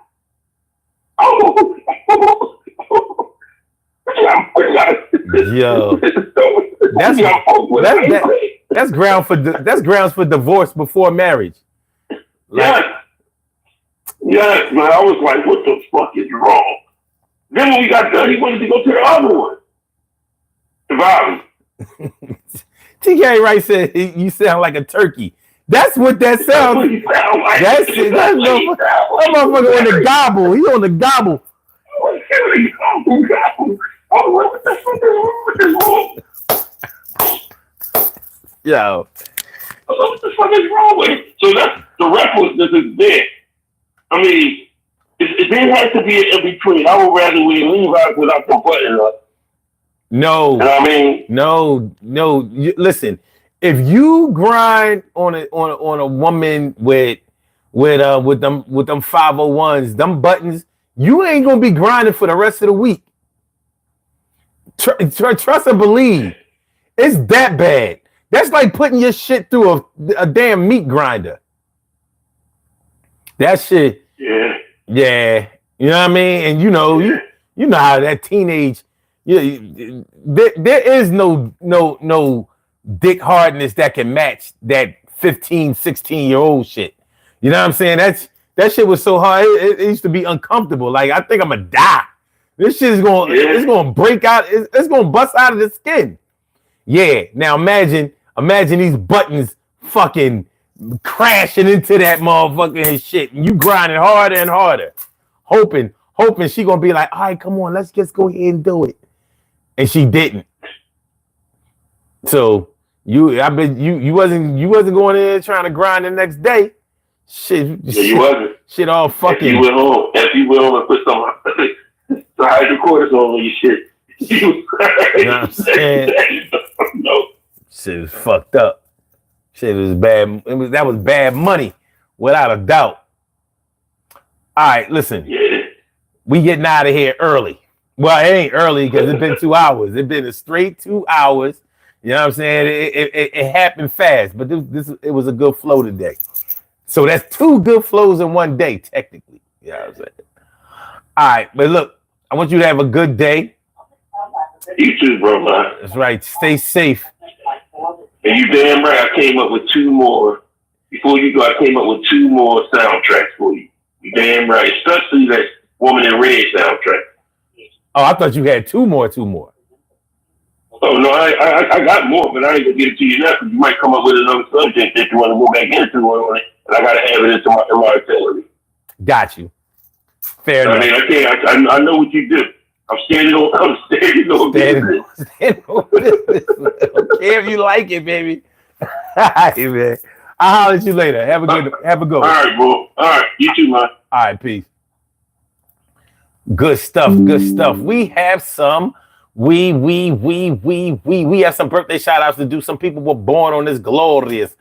Yo, that's grounds for divorce before marriage. Yes, man. I was like, what the fuck is wrong? Then when we got done, he wanted to go to the other one. The Valley. TK Wright said you sound like a turkey. That's what that sounds like. That's it. That motherfucker on the gobble. He on the gobble. What the fuck is wrong with this? Yo. What the fuck is wrong with it? So that's the recklessness is there. I mean, there has to be an in between. I would rather we leave out without the button up. No. You know what I mean? No. Listen, if you grind on a woman with them 501s, them buttons, you ain't gonna be grinding for the rest of the week. Trust and believe. It's that bad. That's like putting your shit through a damn meat grinder. That shit. Yeah. Yeah. You know what I mean? And you know how that teenage. There is no dick hardness that can match that 15, 16-year-old shit. You know what I'm saying? That shit was so hard. It used to be uncomfortable. Like, I think I'm gonna die. This shit is it's gonna break out. It's gonna bust out of the skin. Yeah. Now imagine these buttons fucking crashing into that motherfucking shit, and you grinding harder and harder, hoping she gonna be like, all right, come on, let's just go ahead and do it. And she didn't. So you wasn't going in there trying to grind the next day. Shit, you wasn't. Shit all fucking. If you went home and put some hydrocortisone on your shit. You know what I'm saying? No. Shit was fucked up. Shit was bad. That was bad money, without a doubt. All right, listen. Yeah. We getting out of here early. Well, it ain't early because it's been 2 hours. It's been a straight 2 hours. You know what I'm saying? It happened fast, but it was a good flow today. So that's 2 good flows in one day, technically. You know what I'm saying? All right, but look, I want you to have a good day. You too, bro, man. That's right. Stay safe. And you damn right, I came up with 2 more. Before you go, I came up with 2 more soundtracks for you. You damn right. Especially that Woman in Red soundtrack. Oh, I thought you had 2 more. Oh, no, I got more, but I ain't going to get it to you now because you might come up with another subject that you want to go back into on it. And I got to have it into my artillery. Got you. Fair enough. I mean, I know what you do. I'm standing on business. Okay, if you like it, baby. All right, man. I'll holler at you later. Have a good one. All right, bro. All right, you too, man. All right, peace. Good stuff. We have some. We have some birthday shout outs to do. Some people were born on this glorious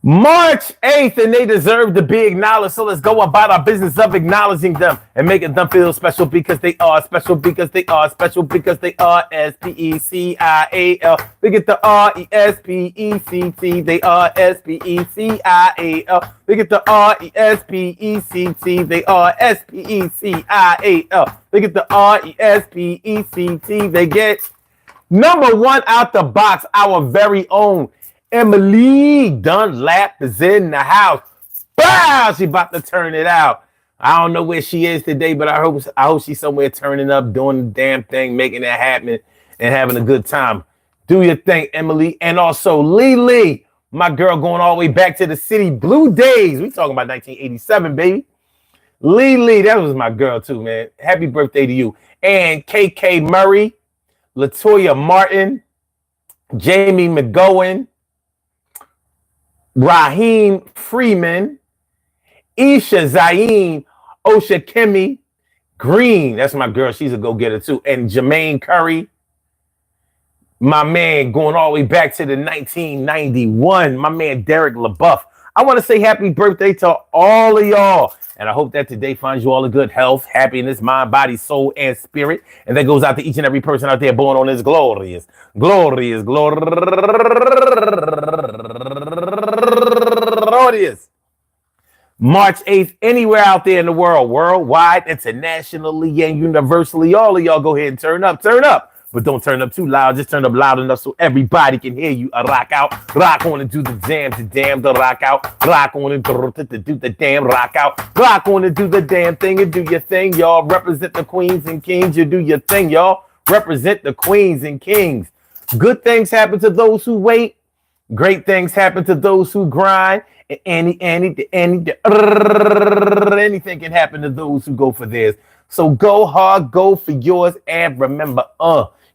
March 8th, and they deserve to be acknowledged. So let's go about our business of acknowledging them and making them feel special because they are special because they are special because they are SPECIAL. Look at the RESPECT. They are SPECIAL. Look at the RESPECT. They are SPECIAL. Look at the RESPECT. They get number 1 out the box, our very own Emily Dunlap is in the house. Bow! She about to turn it out. I don't know where she is today, but I hope she's somewhere turning up, doing the damn thing, making that happen, and having a good time. Do your thing, Emily. And also Lee, my girl, going all the way back to the city. Blue Days. We talking about 1987, baby. Lee, that was my girl too, man. Happy birthday to you. And KK Murray, Latoya Martin, Jamie McGowan, Raheem Freeman, Isha Zayn, Osha Kemi, Green. That's my girl. She's a go-getter too. And Jermaine Curry, my man, going all the way back to the 1991. My man, Derek LaBeouf. I want to say happy birthday to all of y'all. And I hope that today finds you all in good health, happiness, mind, body, soul, and spirit. And that goes out to each and every person out there born on this glorious March 8th, anywhere out there in the world, worldwide, internationally, and universally. All of y'all go ahead and turn up. But don't turn up too loud. Just turn up loud enough so everybody can hear you. Rock out. Rock on and do the damn, the rock out. Rock on and do the damn rock out. Rock on and do the damn thing and do your thing, y'all. Represent the queens and kings. You do your thing, y'all. Represent the queens and kings. Good things happen to those who wait. Great things happen to those who grind. And anything can happen to those who go for theirs. So go hard, go for yours, and remember,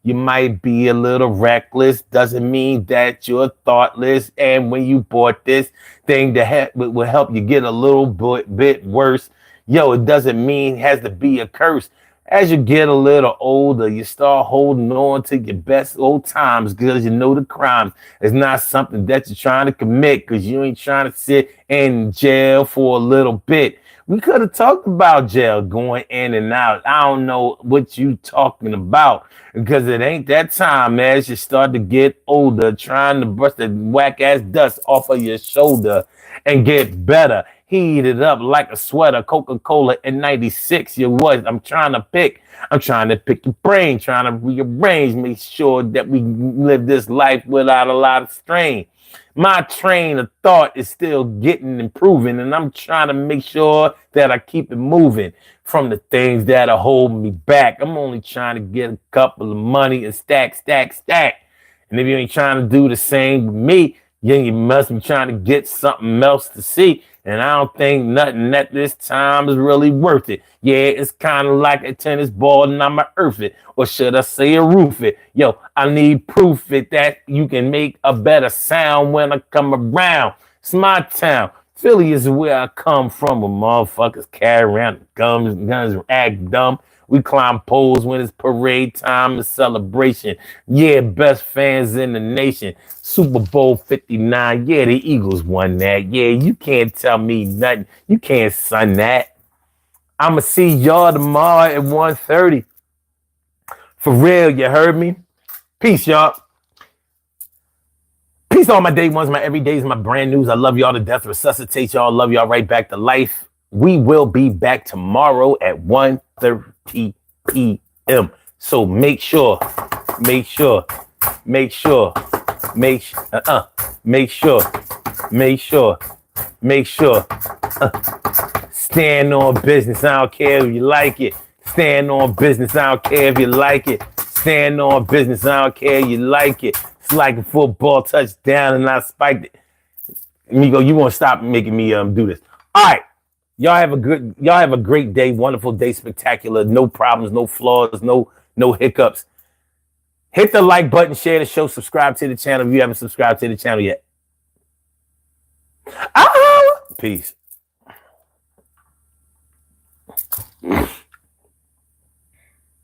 you might be a little reckless. Doesn't mean that you're thoughtless. And when you bought this thing that will help you get a little bit worse, Yo, it doesn't mean it has to be a curse. As you get a little older, you start holding on to your best old times because you know the crime is not something that you're trying to commit because you ain't trying to sit in jail for a little bit. We could have talked about jail going in and out. I don't know what you talking about because it ain't that time as you start to get older, trying to brush the whack ass dust off of your shoulder and get better. Heat it up like a sweater, Coca-Cola in 96. You was. I'm trying to pick your brain, trying to rearrange, make sure that we live this life without a lot of strain. My train of thought is still getting improving, and I'm trying to make sure that I keep it moving from the things that are holding me back. I'm only trying to get a couple of money and stack, stack, stack. And if you ain't trying to do the same with me, then you must be trying to get something else to see. And I don't think nothing at this time is really worth it. Yeah, it's kind of like a tennis ball and I'ma earth it. Or should I say a roof it? Yo, I need proof it that you can make a better sound when I come around. It's my town. Philly is where I come from, where motherfuckers carry around guns act dumb. We climb poles when it's parade time and celebration. Yeah, best fans in the nation. Super Bowl 59. Yeah, the Eagles won that. Yeah, you can't tell me nothing. You can't son that. I'ma see y'all tomorrow at 1:30. For real, you heard me? Peace, y'all. Peace, all my day ones, my everydays, my brand news. I love y'all to death. Resuscitate y'all. Love y'all right back to life. We will be back tomorrow at 1:30 p.m. So make sure, make sure, make sure, make sure, make sure, make sure. Stand on business. I don't care if you like it. Stand on business. I don't care if you like it. Stand on business. I don't care if you like it. It's like a football touchdown and I spiked it. Migo, you won't stop making me do this. All right. Y'all have a great day, wonderful day, spectacular, no problems, no flaws, no hiccups. Hit the like button, share the show, subscribe to the channel if you haven't subscribed to the channel yet. Peace.